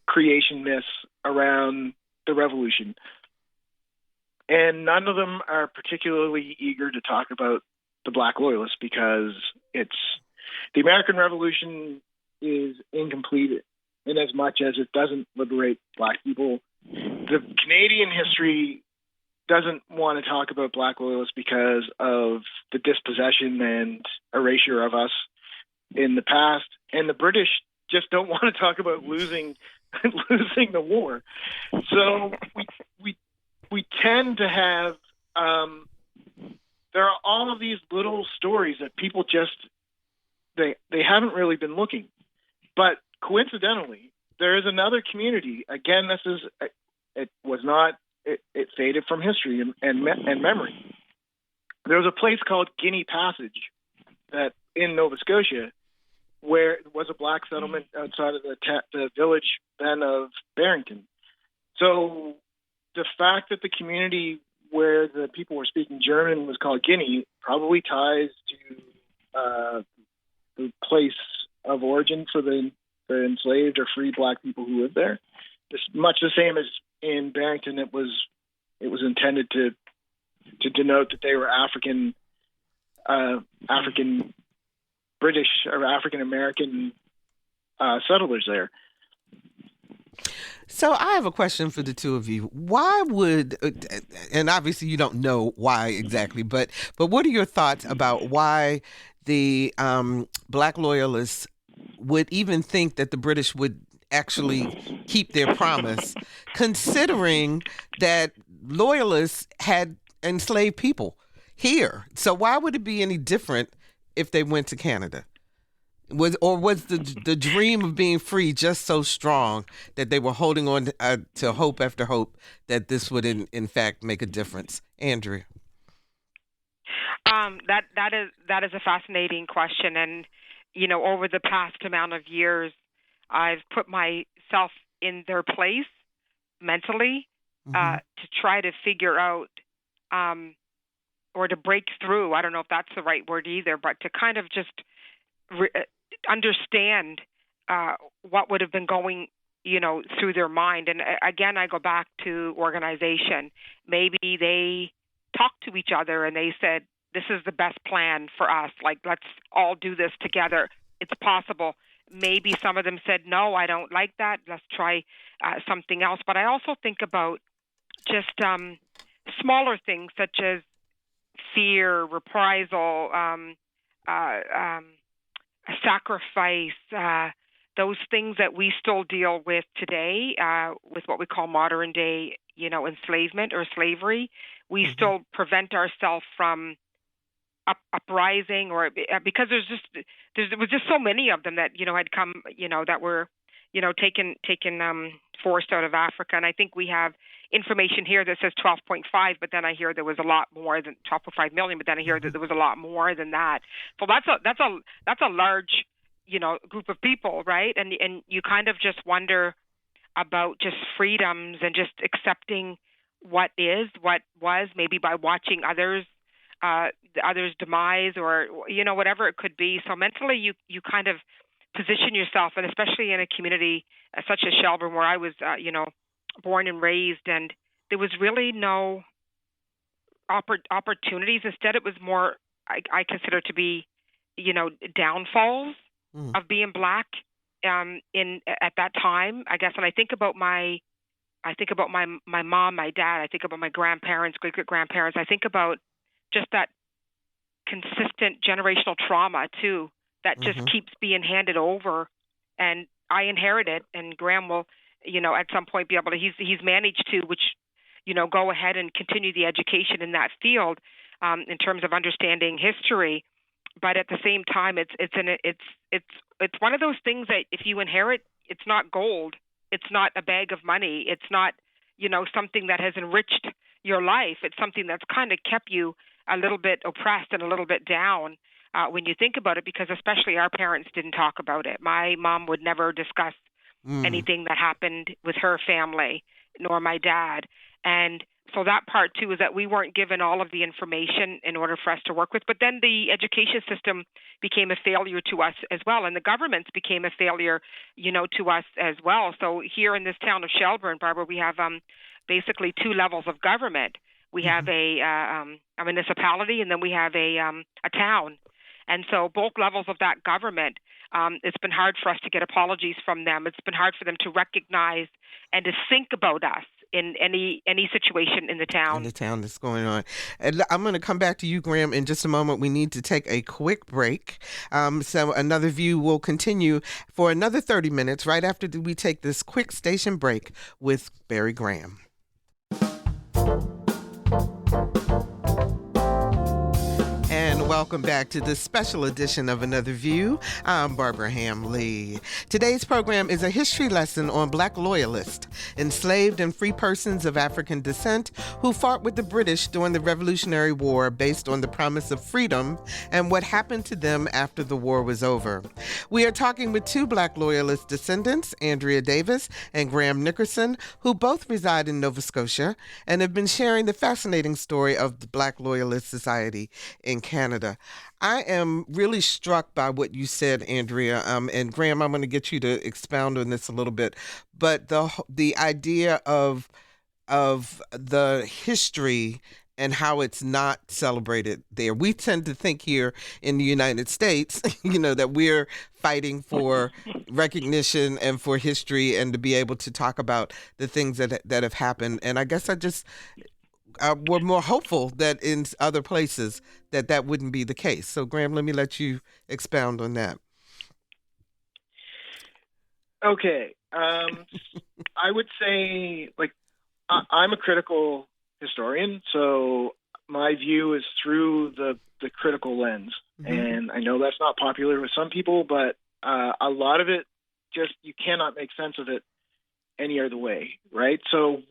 creation myths around the Revolution. And none of them are particularly eager to talk about the Black Loyalists because the American Revolution is incomplete in as much as it doesn't liberate Black people. The Canadian history doesn't want to talk about Black Loyalists because of the dispossession and erasure of us in the past. And the British just don't want to talk about losing the war. So we tend to have there are all of these little stories that people just they haven't really been looking. But coincidentally, there is another community. Again, it faded from history and memory. there was a place called Guinea Passage that in Nova Scotia, where it was a black settlement outside of the village then of Barrington. So the fact that the community where the people were speaking German was called Guinea probably ties to the place of origin for the enslaved or free black people who lived there. It's much the same as in Barrington. It was intended to denote that they were African British or African American settlers there. So I have a question for the two of you. Why would, and obviously you don't know why exactly, but what are your thoughts about why the Black Loyalists would even think that the British would actually keep their promise, considering that Loyalists had enslaved people here? So why would it be any different if they went to Canada? Was the dream of being free just so strong that they were holding on to hope after hope that this would in fact make a difference? Andrea. That is a fascinating question, and over the past amount of years, I've put myself in their place mentally to try to figure out or to break through. I don't know if that's the right word either, but to kind of just understand what would have been going, through their mind. And again, I go back to organization. Maybe they talked to each other and they said, this is the best plan for us. Like, let's all do this together. It's possible. Maybe some of them said, no, I don't like that. Let's try something else. But I also think about just smaller things such as fear, reprisal, sacrifice, those things that we still deal with today with what we call modern day, enslavement or slavery. We still prevent ourselves from uprising, or because there was just so many of them that had come, that were taken forced out of Africa. And I think we have information here that says 12.5, but then I hear there was a lot more than 12.5 million, but then I hear that there was a lot more than that. So that's a large, group of people, right? And you kind of just wonder about just freedoms and just accepting what is, what was, maybe by watching others, the other's demise, or whatever it could be. So mentally, you kind of position yourself, and especially in a community such as Shelburne, where I was, born and raised, and there was really no opportunities. Instead, it was more, I consider to be, downfalls of being black at that time, I guess. And I think about my mom, my dad. I think about my grandparents, great-grandparents. I think about just that consistent generational trauma too, that just keeps being handed over. And I inherited, and Graham will, at some point be able to, he's managed to, which, go ahead and continue the education in that field in terms of understanding history. But at the same time, it's one of those things that if you inherit, it's not gold. It's not a bag of money. It's not, something that has enriched your life. It's something that's kind of kept you a little bit oppressed and a little bit down when you think about it, because especially our parents didn't talk about it. My mom would never discuss anything that happened with her family, nor my dad. And so that part, too, is that we weren't given all of the information in order for us to work with. But then the education system became a failure to us as well, and the governments became a failure, to us as well. So here in this town of Shelburne, Barbara, we have basically two levels of government. We have a municipality, and then we have a town. And so both levels of that government, it's been hard for us to get apologies from them. It's been hard for them to recognize and to think about us in any situation in the town. In the town that's going on. And I'm going to come back to you, Graham, in just a moment. We need to take a quick break. So Another View will continue for another 30 minutes right after we take this quick station break with Barry Graham. And welcome back to this special edition of Another View. I'm Barbara Hamley. Today's program is a history lesson on Black Loyalists, enslaved and free persons of African descent who fought with the British during the Revolutionary War based on the promise of freedom and what happened to them after the war was over. We are talking with two Black Loyalist descendants, Andrea Davis and Graham Nickerson, who both reside in Nova Scotia and have been sharing the fascinating story of the Black Loyalist Society in Canada. I am really struck by what you said, Andrea, and Graham, I'm going to get you to expound on this a little bit. But the idea of the history and how it's not celebrated there. We tend to think here in the United States, that we're fighting for recognition and for history and to be able to talk about the things that have happened. And I guess we're more hopeful that in other places that wouldn't be the case. So, Graham, let me let you expound on that. Okay. I would say, I'm a critical historian, so my view is through the critical lens. Mm-hmm. And I know that's not popular with some people, but a lot of it, just you cannot make sense of it any other way, right? So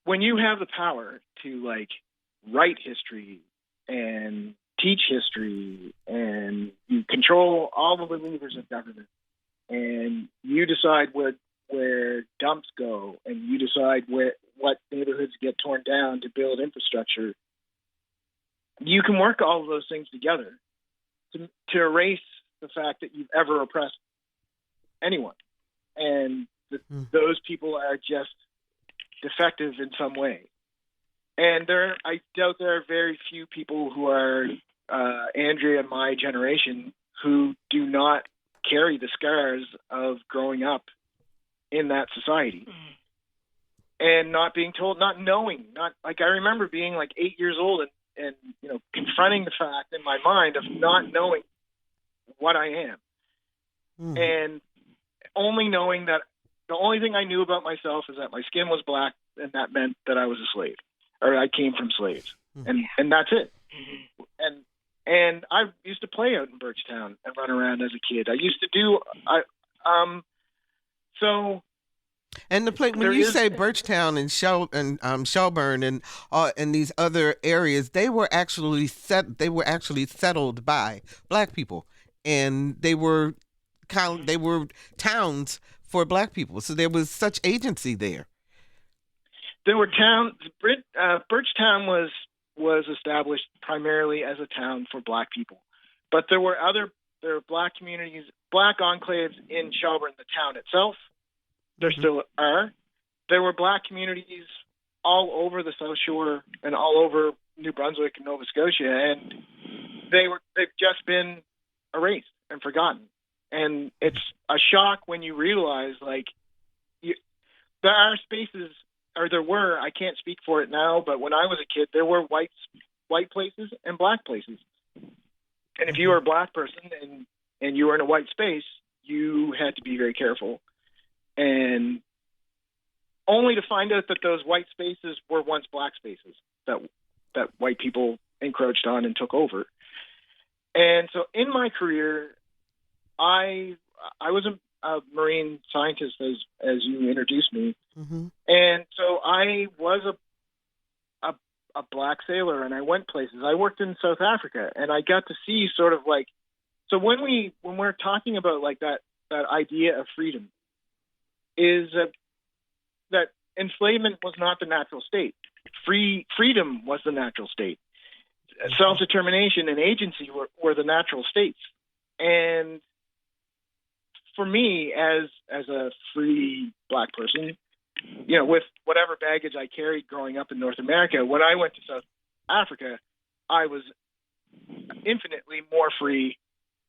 when you have the power to write history and teach history and you control all the levers of government and you decide where dumps go and you decide what neighborhoods get torn down to build infrastructure, you can work all of those things together to erase the fact that you've ever oppressed anyone. And those people are just defective in some way. And I doubt there are very few people who are Andrea and my generation who do not carry the scars of growing up in that society and not being told, not knowing, I remember being 8 years old and confronting the fact in my mind of not knowing what I am and only knowing that the only thing I knew about myself is that my skin was black, and that meant that I was a slave, or I came from slaves, and that's it. And I used to play out in Birchtown and run around as a kid. I used to do And the place when you say Birchtown and Shelburne and these other areas, they were actually settled by Black people, and they were towns for Black people. So there was such agency there. There were towns. Birchtown was established primarily as a town for Black people, but there were Black communities, Black enclaves in Shelburne, the town itself. There still are. There were Black communities all over the South Shore and all over New Brunswick and Nova Scotia, and they've just been erased and forgotten. And it's a shock when you realize, there are spaces, or there were, I can't speak for it now, but when I was a kid, there were white places and Black places. And if you were a Black person and you were in a white space, you had to be very careful. And only to find out that those white spaces were once Black spaces that white people encroached on and took over. And so in my career, I was a marine scientist, as you introduced me, and so I was a Black sailor, and I went places. I worked in South Africa, and I got to see sort of so when we're talking about that idea of freedom, is that enslavement was not the natural state. Freedom was the natural state. Self-determination and agency were the natural states, and for me, as a free Black person, with whatever baggage I carried growing up in North America, when I went to South Africa, I was infinitely more free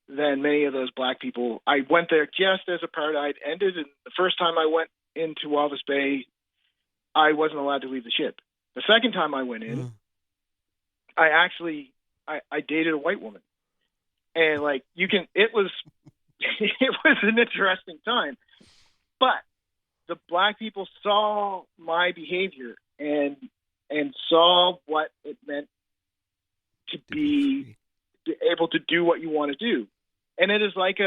than many of those Black people. I went there just as apartheid ended, and the first time I went into Walvis Bay, I wasn't allowed to leave the ship. The second time I went in, I dated a white woman, and it was it was an interesting time. But the Black people saw my behavior and saw what it meant to be able to do what you want to do. And it is like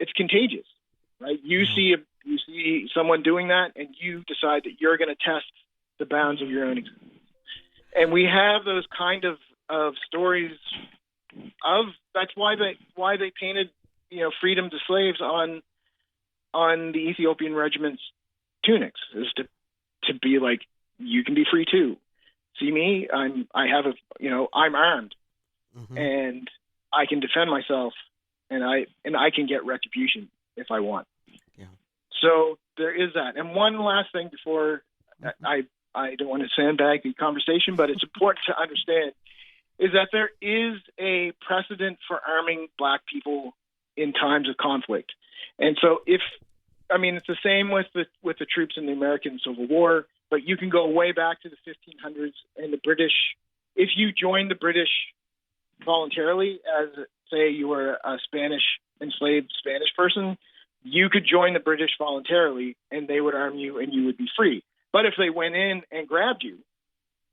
it's contagious, right? You see someone doing that, and you decide that you're going to test the bounds of your own existence. And we have those kind of stories of that's why they painted freedom to slaves on the Ethiopian regiment's tunics, is to be like, you can be free too. See me, I'm armed, and I can defend myself, and I can get retribution if I want. Yeah. So there is that. And one last thing before I don't want to sandbag the conversation, but it's important to understand is that there is a precedent for arming Black people in times of conflict. And so it's the same with the troops in the American Civil War, but you can go way back to the 1500s and the British. If you joined the British voluntarily, as say you were a enslaved Spanish person, you could join the British voluntarily and they would arm you and you would be free. But if they went in and grabbed you,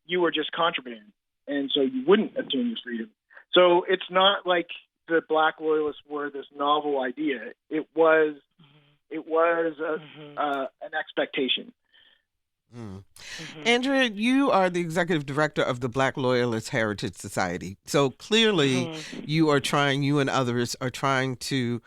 you were just contraband, and so you wouldn't obtain your freedom. So it's not like the Black Loyalists were this novel idea. It was an expectation. Andrea, you are the executive director of the Black Loyalist Heritage Society. So clearly you and others are trying to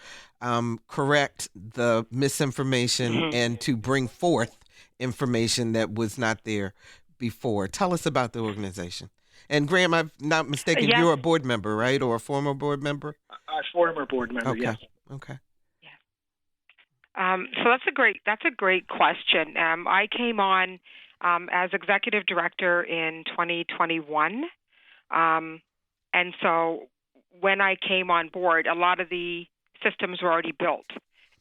correct the misinformation and to bring forth information that was not there before. Tell us about the organization. And Graham, I'm not mistaken, you're a board member, right? Or a former board member? A former board member, okay. Yes. Okay. So that's a great question. I came on as executive director in 2021, and so when I came on board, a lot of the systems were already built.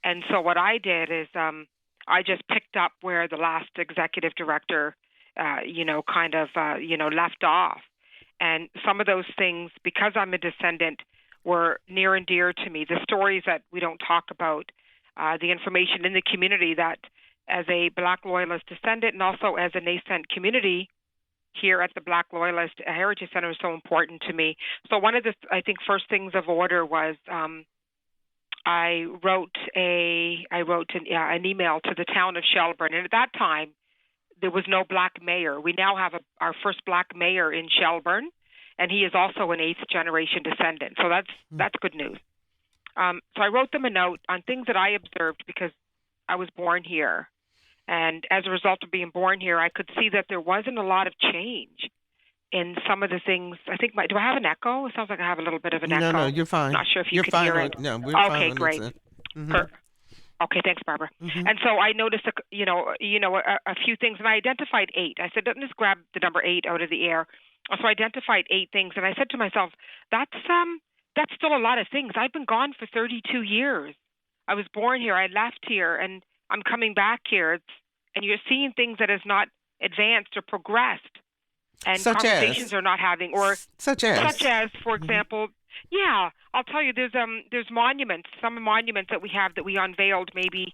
And so what I did is I just picked up where the last executive director, left off, and some of those things, because I'm a descendant, were near and dear to me. The stories that we don't talk about. The information in the community that as a Black Loyalist descendant and also as a nascent community here at the Black Loyalist Heritage Center is so important to me. So one of the, I think, first things of order was I wrote an email to the town of Shelburne. And at that time, there was no Black mayor. We now have our first Black mayor in Shelburne, and he is also an eighth-generation descendant. So that's good news. So I wrote them a note on things that I observed because I was born here. And as a result of being born here, I could see that there wasn't a lot of change in some of the things. I think do I have an echo? It sounds like I have a little bit of an echo. No, you're fine. I'm not sure if you can hear it. No, we're fine. Okay, great. Okay, thanks, Barbara. And so I noticed, a few things, and I identified 8. I said, don't just grab the number 8 out of the air. So I identified 8 things, and I said to myself, that's still a lot of things. I've been gone for 32 years. I was born here. I left here, and I'm coming back here. And you're seeing things that has not advanced or progressed, and conversations are not having, or such as, for example, I'll tell you, there's monuments, some monuments that we have that we unveiled maybe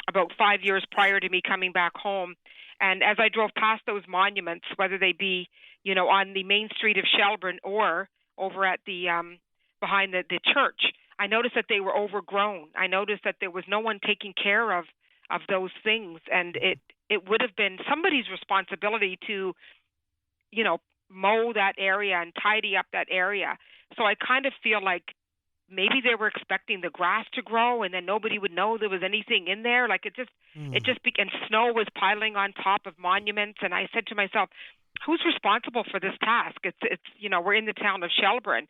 about 5 years prior to me coming back home. And as I drove past those monuments, whether they be, on the main street of Shelburne or over at the behind the church, I noticed that they were overgrown. I noticed that there was no one taking care of those things, and it would have been somebody's responsibility to, mow that area and tidy up that area. So I kind of feel like maybe they were expecting the grass to grow, and then nobody would know there was anything in there. Like and snow was piling on top of monuments, and I said to myself, who's responsible for this task? It's we're in the town of Shelburne.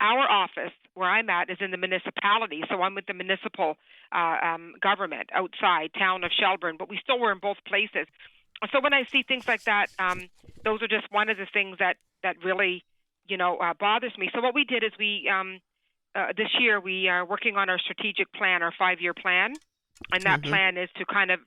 Our office, where I'm at, is in the municipality, so I'm with the municipal government outside town of Shelburne, but we still were in both places. So when I see things like that, those are just one of the things that really, bothers me. So what we did is we, this year, we are working on our strategic plan, our 5-year plan, and that plan is to kind of,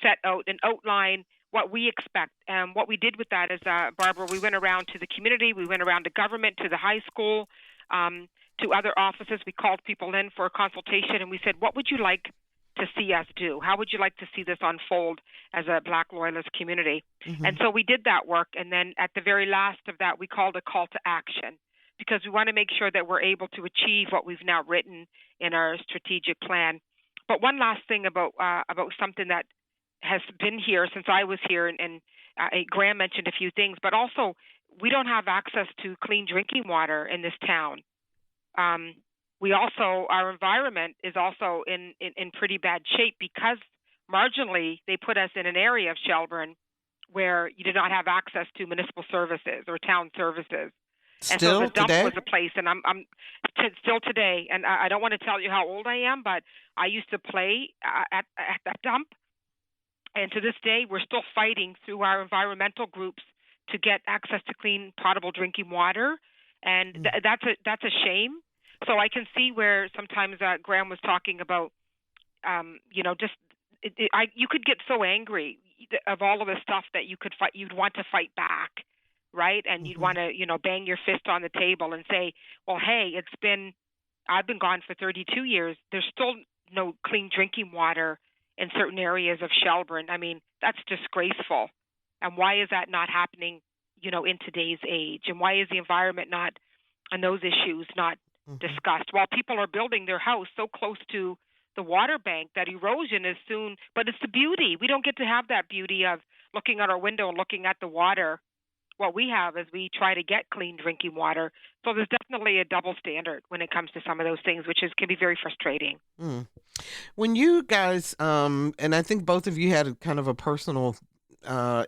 set out and outline what we expect. And what we did with that is, Barbara, we went around to the community, we went around to government, to the high school, to other offices. We called people in for a consultation, and we said, what would you like to see us do? How would you like to see this unfold as a Black Loyalist community? Mm-hmm. And so we did that work, and then at the very last of that, we called a call to action, because we want to make sure that we're able to achieve what we've now written in our strategic plan. But one last thing about something that has been here since I was here, and Graham mentioned a few things, but also we don't have access to clean drinking water in this town. Our environment is also in pretty bad shape, because marginally they put us in an area of Shelburne where you did not have access to municipal services or town services. And so the dump was a place, and I'm still today. And I don't want to tell you how old I am, but I used to play at that dump. And to this day, we're still fighting through our environmental groups to get access to clean, potable drinking water. And that's a shame. So I can see where sometimes Graham was talking about, you could get so angry of all of the stuff that you'd want to fight back, right? And you'd want to, bang your fist on the table and say, well, hey, I've been gone for 32 years. There's still no clean drinking water in certain areas of Shelburne. I mean, that's disgraceful. And why is that not happening, in today's age? And why is the environment and those issues not discussed? While people are building their house so close to the water bank that erosion is soon, but it's the beauty. We don't get to have that beauty of looking out our window and looking at the water. What we have is we try to get clean drinking water. So there's definitely a double standard when it comes to some of those things, which can be very frustrating. When you guys, and I think both of you had kind of a personal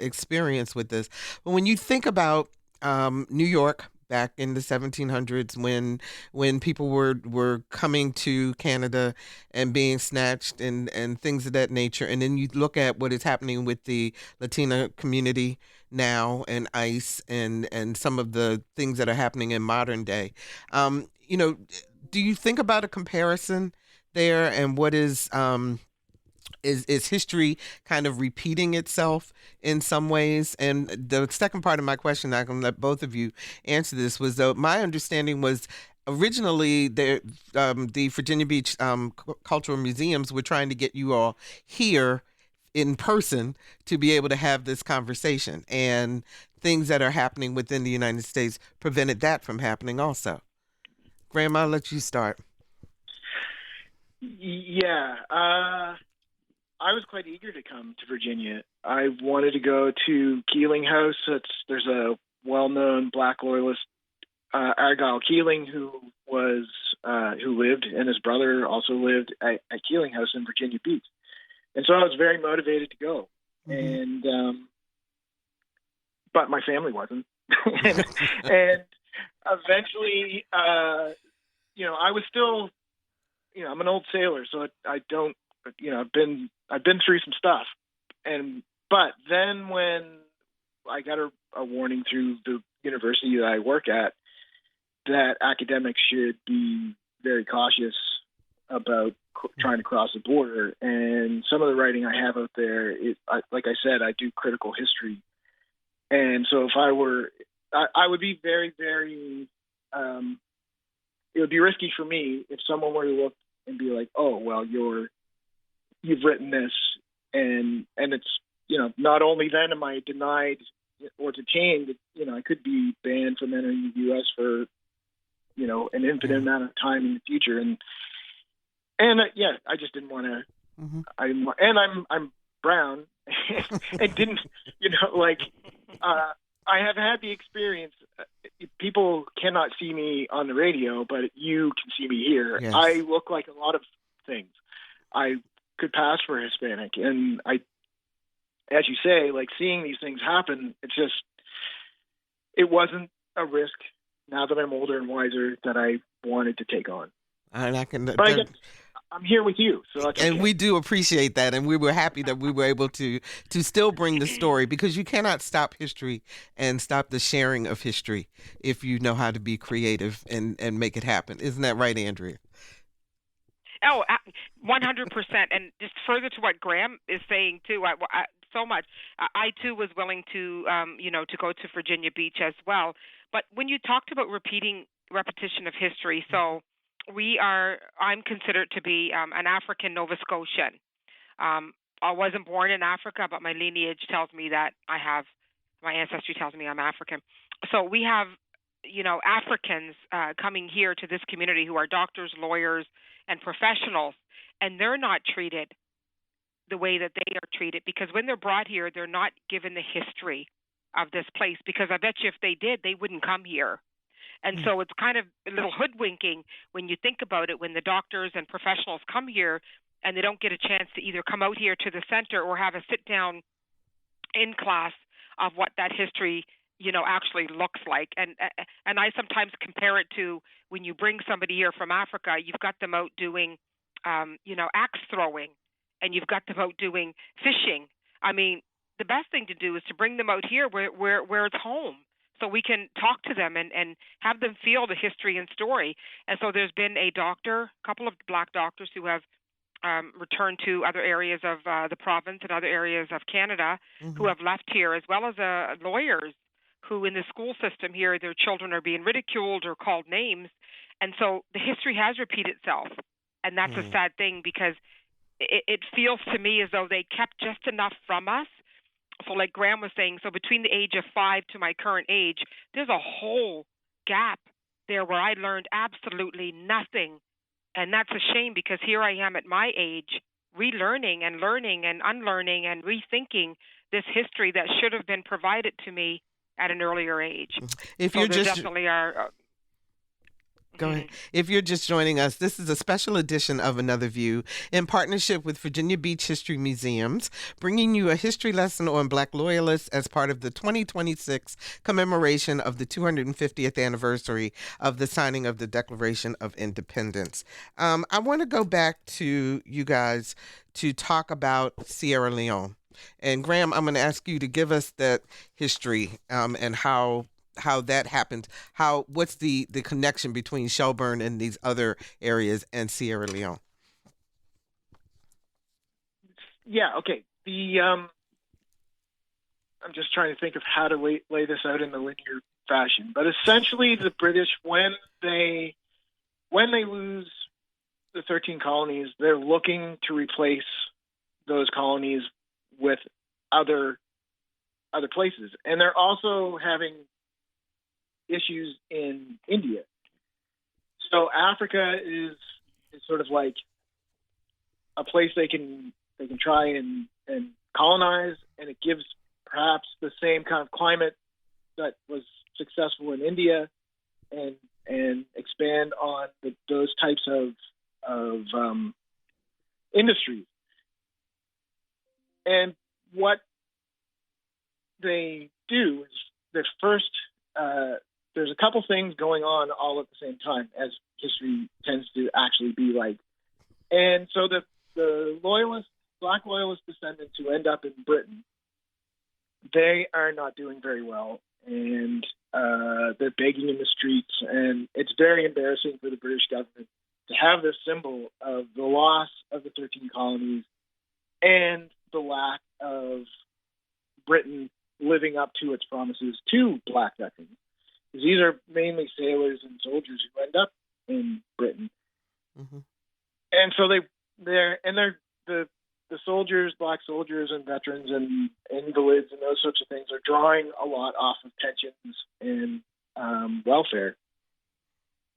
experience with this, but when you think about New York back in the 1700s, when people were coming to Canada and being snatched and things of that nature, and then you look at what is happening with the Latina community now and ICE and some of the things that are happening in modern day, do you think about a comparison there, and what is history kind of repeating itself in some ways? And the second part of my question, I can let both of you answer this, was my understanding was originally the Virginia Beach Cultural Museums were trying to get you all here in person to be able to have this conversation, and things that are happening within the United States prevented that from happening also. Graham, I'll let you start. Yeah. I was quite eager to come to Virginia. I wanted to go to Keeling House. There's a well-known Black Loyalist, Argyle Keeling, who lived, and his brother also lived at Keeling House in Virginia Beach. And so I was very motivated to go. And but my family wasn't. and eventually, I was still, I'm an old sailor, so I don't, I've been through some stuff, but then when I got a warning through the university that I work at that academics should be very cautious about trying to cross the border, and some of the writing I have out there is, like I said, I do critical history, and so if I would be very, very, it would be risky for me if someone were to look and be like, oh, well, you've written this, and it's, not only then am I denied or detained, I could be banned from entering the U.S. for, an infinite amount of time in the future. And I just didn't want to, and I'm brown and didn't, I have had the experience. People cannot see me on the radio, but you can see me here. Yes. I look like a lot of things. I could pass for Hispanic, and I, as you say, seeing these things happen, it wasn't a risk now that I'm older and wiser that I wanted to take on. And I'm here with you, so that's okay. And we do appreciate that, and we were happy that we were able to still bring the story, because you cannot stop history and stop the sharing of history if you know how to be creative and make it happen. Isn't that right, Andrea? Oh, 100%. And just further to what Graham is saying too, so much. I too was willing to, to go to Virginia Beach as well. But when you talked about repetition of history, so I'm considered to be an African Nova Scotian. I wasn't born in Africa, but my lineage tells me that my ancestry tells me I'm African. So we have, Africans coming here to this community who are doctors, lawyers, and professionals, and they're not treated the way that they are treated, because when they're brought here, they're not given the history of this place, because I bet you if they did, they wouldn't come here. And so it's kind of a little hoodwinking when you think about it, when the doctors and professionals come here and they don't get a chance to either come out here to the center or have a sit-down in class of what that history, actually looks like. And I sometimes compare it to when you bring somebody here from Africa, you've got them out doing, axe throwing, and you've got them out doing fishing. I mean, the best thing to do is to bring them out here where it's home, so we can talk to them and have them feel the history and story. And so there's been a couple of Black doctors who have returned to other areas of the province and other areas of Canada, who have left here, as well as lawyers who in the school system here, their children are being ridiculed or called names. And so the history has repeated itself. And that's a sad thing, because it feels to me as though they kept just enough from us. So like Graham was saying, so between the age of 5 to my current age, there's a whole gap there where I learned absolutely nothing. And that's a shame, because here I am at my age, relearning and learning and unlearning and rethinking this history that should have been provided to me at an earlier age. Go ahead. If you're just joining us, this is a special edition of Another View in partnership with Virginia Beach History Museums, bringing you a history lesson on Black Loyalists as part of the 2026 commemoration of the 250th anniversary of the signing of the Declaration of Independence. I want to go back to you guys to talk about Sierra Leone. And Graham, I'm going to ask you to give us that history and how that happened. What's the connection between Shelburne and these other areas and Sierra Leone? Yeah, okay. I'm just trying to think of how to lay this out in a linear fashion. But essentially, the British, when they lose the 13 colonies, they're looking to replace those colonies with other places, and they're also having issues in India. So Africa is sort of like a place they can try and colonize, and it gives perhaps the same kind of climate that was successful in India, and expand on those types of industries. And what they do is there's a couple things going on all at the same time, as history tends to actually be like. And so the Black Loyalist descendants who end up in Britain, they are not doing very well, and they're begging in the streets, and it's very embarrassing for the British government to have this symbol of the loss of the 13 colonies and the lack of Britain living up to its promises to Black veterans. Because these are mainly sailors and soldiers who end up in Britain. And so they're the soldiers, Black soldiers and veterans and invalids and those sorts of things are drawing a lot off of pensions and welfare.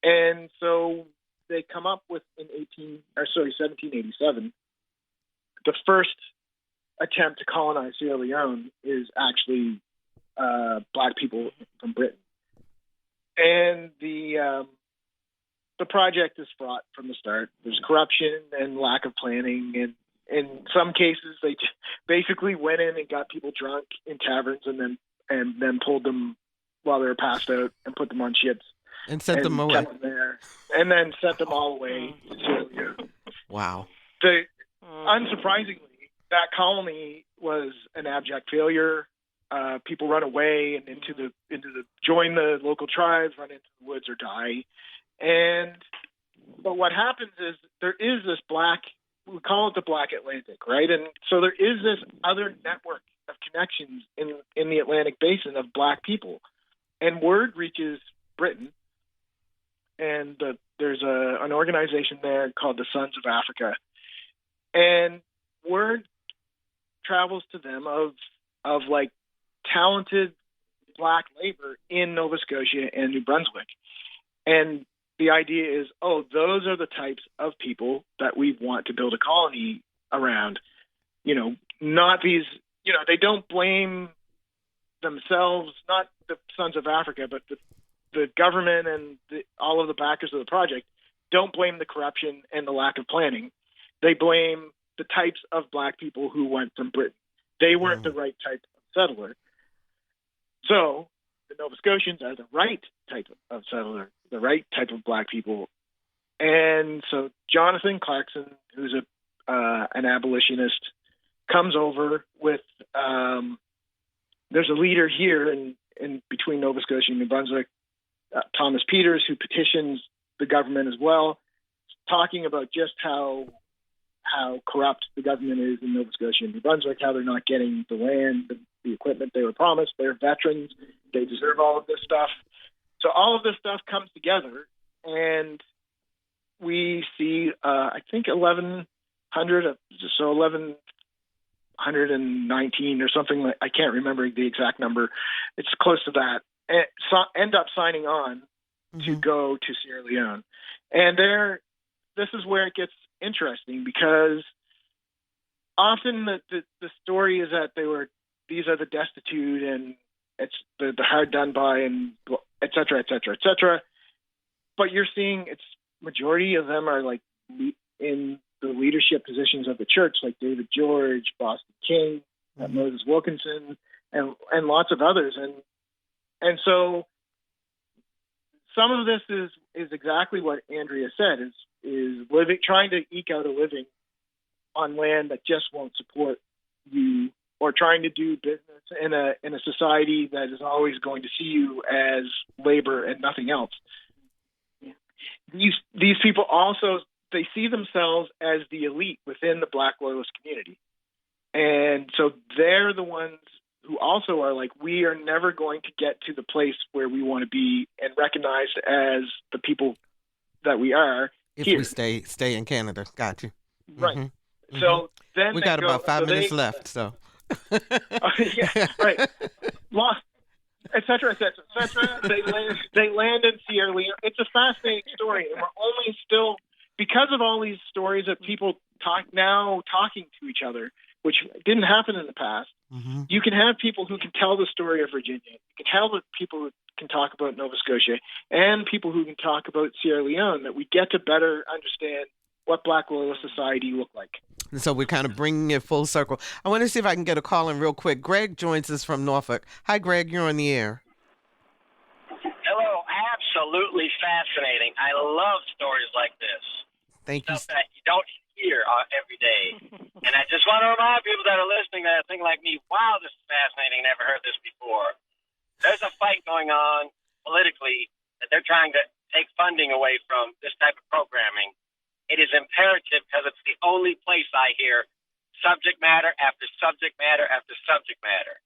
And so they come up with in 1787, the first attempt to colonize Sierra Leone is actually Black people from Britain. And the project is fraught from the start. There's corruption and lack of planning, and in some cases they basically went in and got people drunk in taverns and then pulled them while they were passed out and put them on ships and sent them away. Kept them there, and then sent them all away to Sierra Leone. Wow. Unsurprisingly, that colony was an abject failure. People run away and into the join the local tribes, run into the woods or die. But what happens is there is this we call it the Black Atlantic, right? And so there is this other network of connections in the Atlantic Basin of Black people, and word reaches Britain, and there's an organization there called the Sons of Africa, and word travels to them of like talented Black labor in Nova Scotia and New Brunswick, and the idea is, those are the types of people that we want to build a colony around. Not these. They don't blame themselves, not the Sons of Africa, but the government and all of the backers of the project don't blame the corruption and the lack of planning. They blame the types of Black people who went from Britain. They weren't the right type of settler. So the Nova Scotians are the right type of settler, the right type of Black people. And so Jonathan Clarkson, who's an abolitionist, comes over with there's a leader here in between Nova Scotia and New Brunswick, Thomas Peters, who petitions the government as well, talking about just how corrupt the government is in Nova Scotia and New Brunswick, how they're not getting the land, the equipment they were promised. They're veterans. They deserve all of this stuff. So all of this stuff comes together, and we see, I think, 1,119 or something. Like, I can't remember the exact number. It's close to that. And end up signing on to go to Sierra Leone. And this is where it gets interesting, because often the story is that these are the destitute and it's the hard done by, and et cetera, et cetera, et cetera. But you're seeing majority of them are like in the leadership positions of the church, like David George, Boston King, Moses Wilkinson, and lots of others. And so some of this is exactly what Andrea said, is trying to eke out a living on land that just won't support you, or trying to do business in a society that is always going to see you as labor and nothing else. These people also, they see themselves as the elite within the Black Loyalist community. And so they're the ones who also are like, we are never going to get to the place where we want to be and recognized as the people that we are if here. we stay in Canada. Got you. Right. Mm-hmm. So then we got about 5 minutes left. So yeah, right. Lost, et cetera, et cetera, et cetera. They land in Sierra Leone. It's a fascinating story, and we're only still, because of all these stories of people talking to each other, which didn't happen in the past. Mm-hmm. You can have people who can tell the story of Virginia. You can tell the people who can talk about Nova Scotia, and people who can talk about Sierra Leone, that we get to better understand what Black Loyalist society looked like. And so we're kind of bringing it full circle. I want to see if I can get a call in real quick. Greg joins us from Norfolk. Hi, Greg. You're on the air. Hello. Absolutely fascinating. I love stories like this. Thank you. Stuff that you don't hear every day. And I just want to remind people that are listening that think like me, wow, this is fascinating. Never heard this before. There's a fight going on politically that they're trying to take funding away from this type of programming. It is imperative, because it's the only place I hear subject matter after subject matter after subject matter.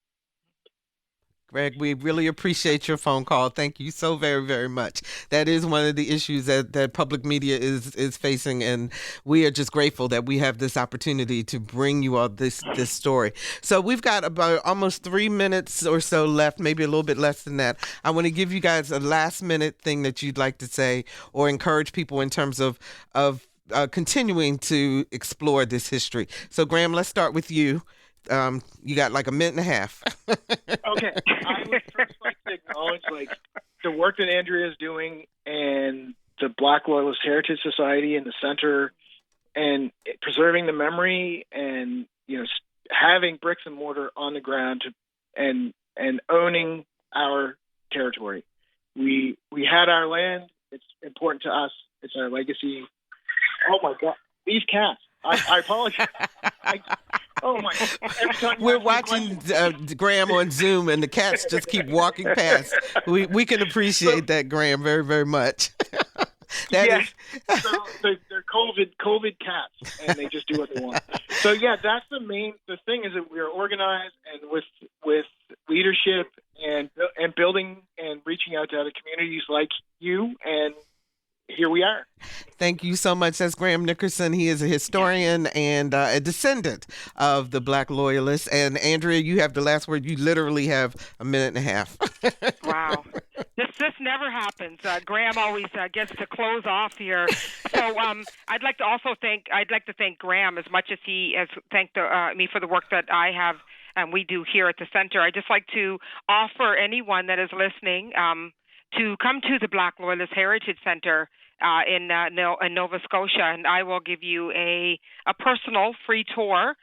Greg, we really appreciate your phone call. Thank you so very, very much. That is one of the issues that public media is facing, and we are just grateful that we have this opportunity to bring you all this story. So we've got about almost 3 minutes or so left, maybe a little bit less than that. I want to give you guys a last-minute thing that you'd like to say or encourage people in terms of continuing to explore this history. So, Graham, let's start with you. You got like a minute and a half. Okay. I would first like to acknowledge the work that Andrea is doing, and the Black Loyalist Heritage Society and the Center, and preserving the memory, and having bricks and mortar on the ground and owning our territory. We had our land. It's important to us. It's our legacy. Oh my God, these cats! I apologize. Oh my! Every time we're watching Graham on Zoom, and the cats just keep walking past. We can appreciate that, Graham, very, very much. So they're COVID cats, and they just do what they want. So yeah, that's the thing is that we are organized, and with leadership and building and reaching out to other communities like you, and here we are. Thank you so much. That's Graham Nickerson. He is a historian and a descendant of the Black Loyalists. And Andrea, you have the last word. You literally have a minute and a half. Wow. This never happens. Graham always gets to close off here. So I'd like to thank Graham as much as he has thanked me for the work that I have and we do here at the center. I'd just like to offer anyone that is listening to come to the Black Loyalist Heritage Center in Nova Scotia, and I will give you a personal free tour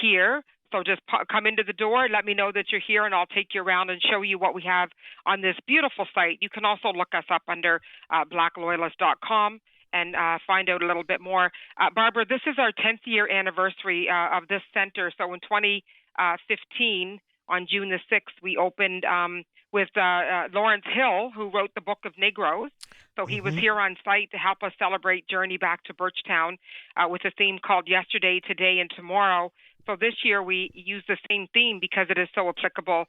here. So just come into the door, let me know that you're here, and I'll take you around and show you what we have on this beautiful site. You can also look us up under blackloyalist.com and find out a little bit more. Barbara, this is our 10th year anniversary of this center. So in 2015, on June the 6th, we opened with Lawrence Hill, who wrote the Book of Negroes. So he was here on site to help us celebrate Journey Back to Birchtown with a theme called Yesterday, Today, and Tomorrow. So this year we use the same theme because it is so applicable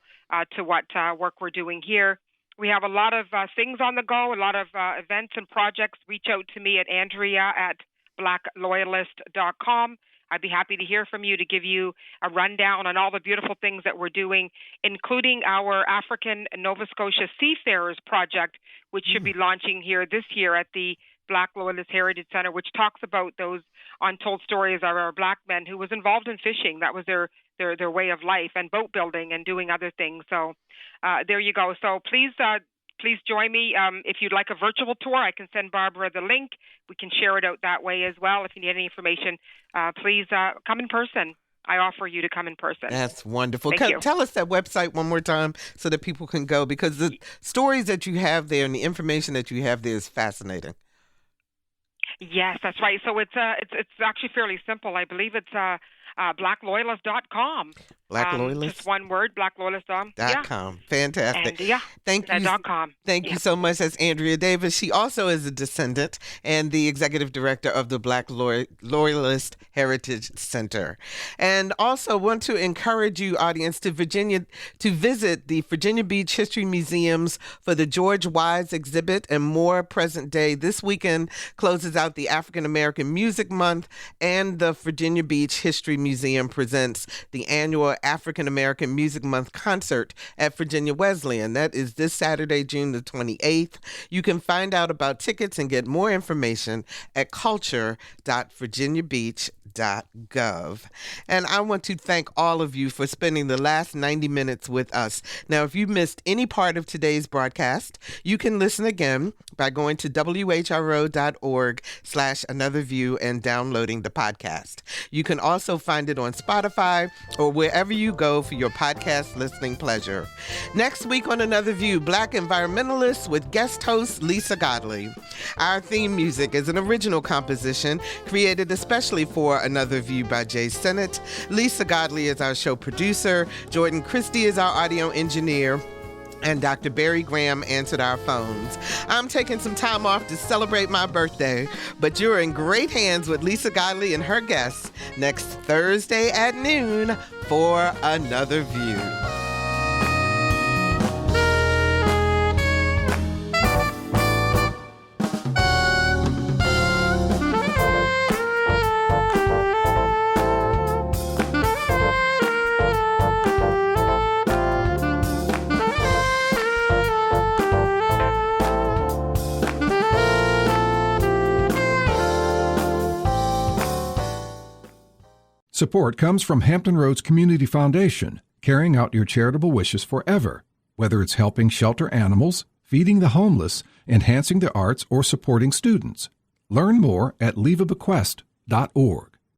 to what work we're doing here. We have a lot of things on the go, a lot of events and projects. Reach out to me at andrea@blackloyalist.com. I'd be happy to hear from you to give you a rundown on all the beautiful things that we're doing, including our African Nova Scotia Seafarers project, which should be launching here this year at the Black Loyalist Heritage Center, which talks about those untold stories of our Black men who was involved in fishing. That was their way of life, and boat building and doing other things. So there you go. So please join me. If you'd like a virtual tour, I can send Barbara the link. We can share it out that way as well. If you need any information, please come in person. I offer you to come in person. That's wonderful. Thank you. Tell us that website one more time so that people can go, because the stories that you have there and the information that you have there is fascinating. Yes, that's right. So it's actually fairly simple. I believe it's blackloyalist.com. Black Loyalist? Just one word, blackloyalist.com. .com. Fantastic. And, thank you. .com. Thank you so much. That's Andrea Davis. She also is a descendant and the executive director of the Black Loyalist Heritage Center. And also want to encourage you, audience, to visit the Virginia Beach History Museums for the George Wise exhibit and more present day. This weekend closes out the African American Music Month, and the Virginia Beach History Museum presents the annual African American Music Month concert at Virginia Wesleyan. That is this Saturday, June the 28th. You can find out about tickets and get more information at culture.virginiabeach.gov. And I want to thank all of you for spending the last 90 minutes with us. Now, if you missed any part of today's broadcast, you can listen again by going to whro.org/anotherview and downloading the podcast. You can also find it on Spotify or wherever you go for your podcast listening pleasure. Next week on Another View, Black environmentalists with guest host Lisa Godley. Our theme music is an original composition created especially for Another View by Jay Sennett. Lisa Godley is our show producer. Jordan Christie is our audio engineer. And Dr. Barry Graham answered our phones. I'm taking some time off to celebrate my birthday, but you're in great hands with Lisa Godley and her guests next Thursday at noon for Another View. Support comes from Hampton Roads Community Foundation, carrying out your charitable wishes forever, whether it's helping shelter animals, feeding the homeless, enhancing the arts, or supporting students. Learn more at leaveabequest.org.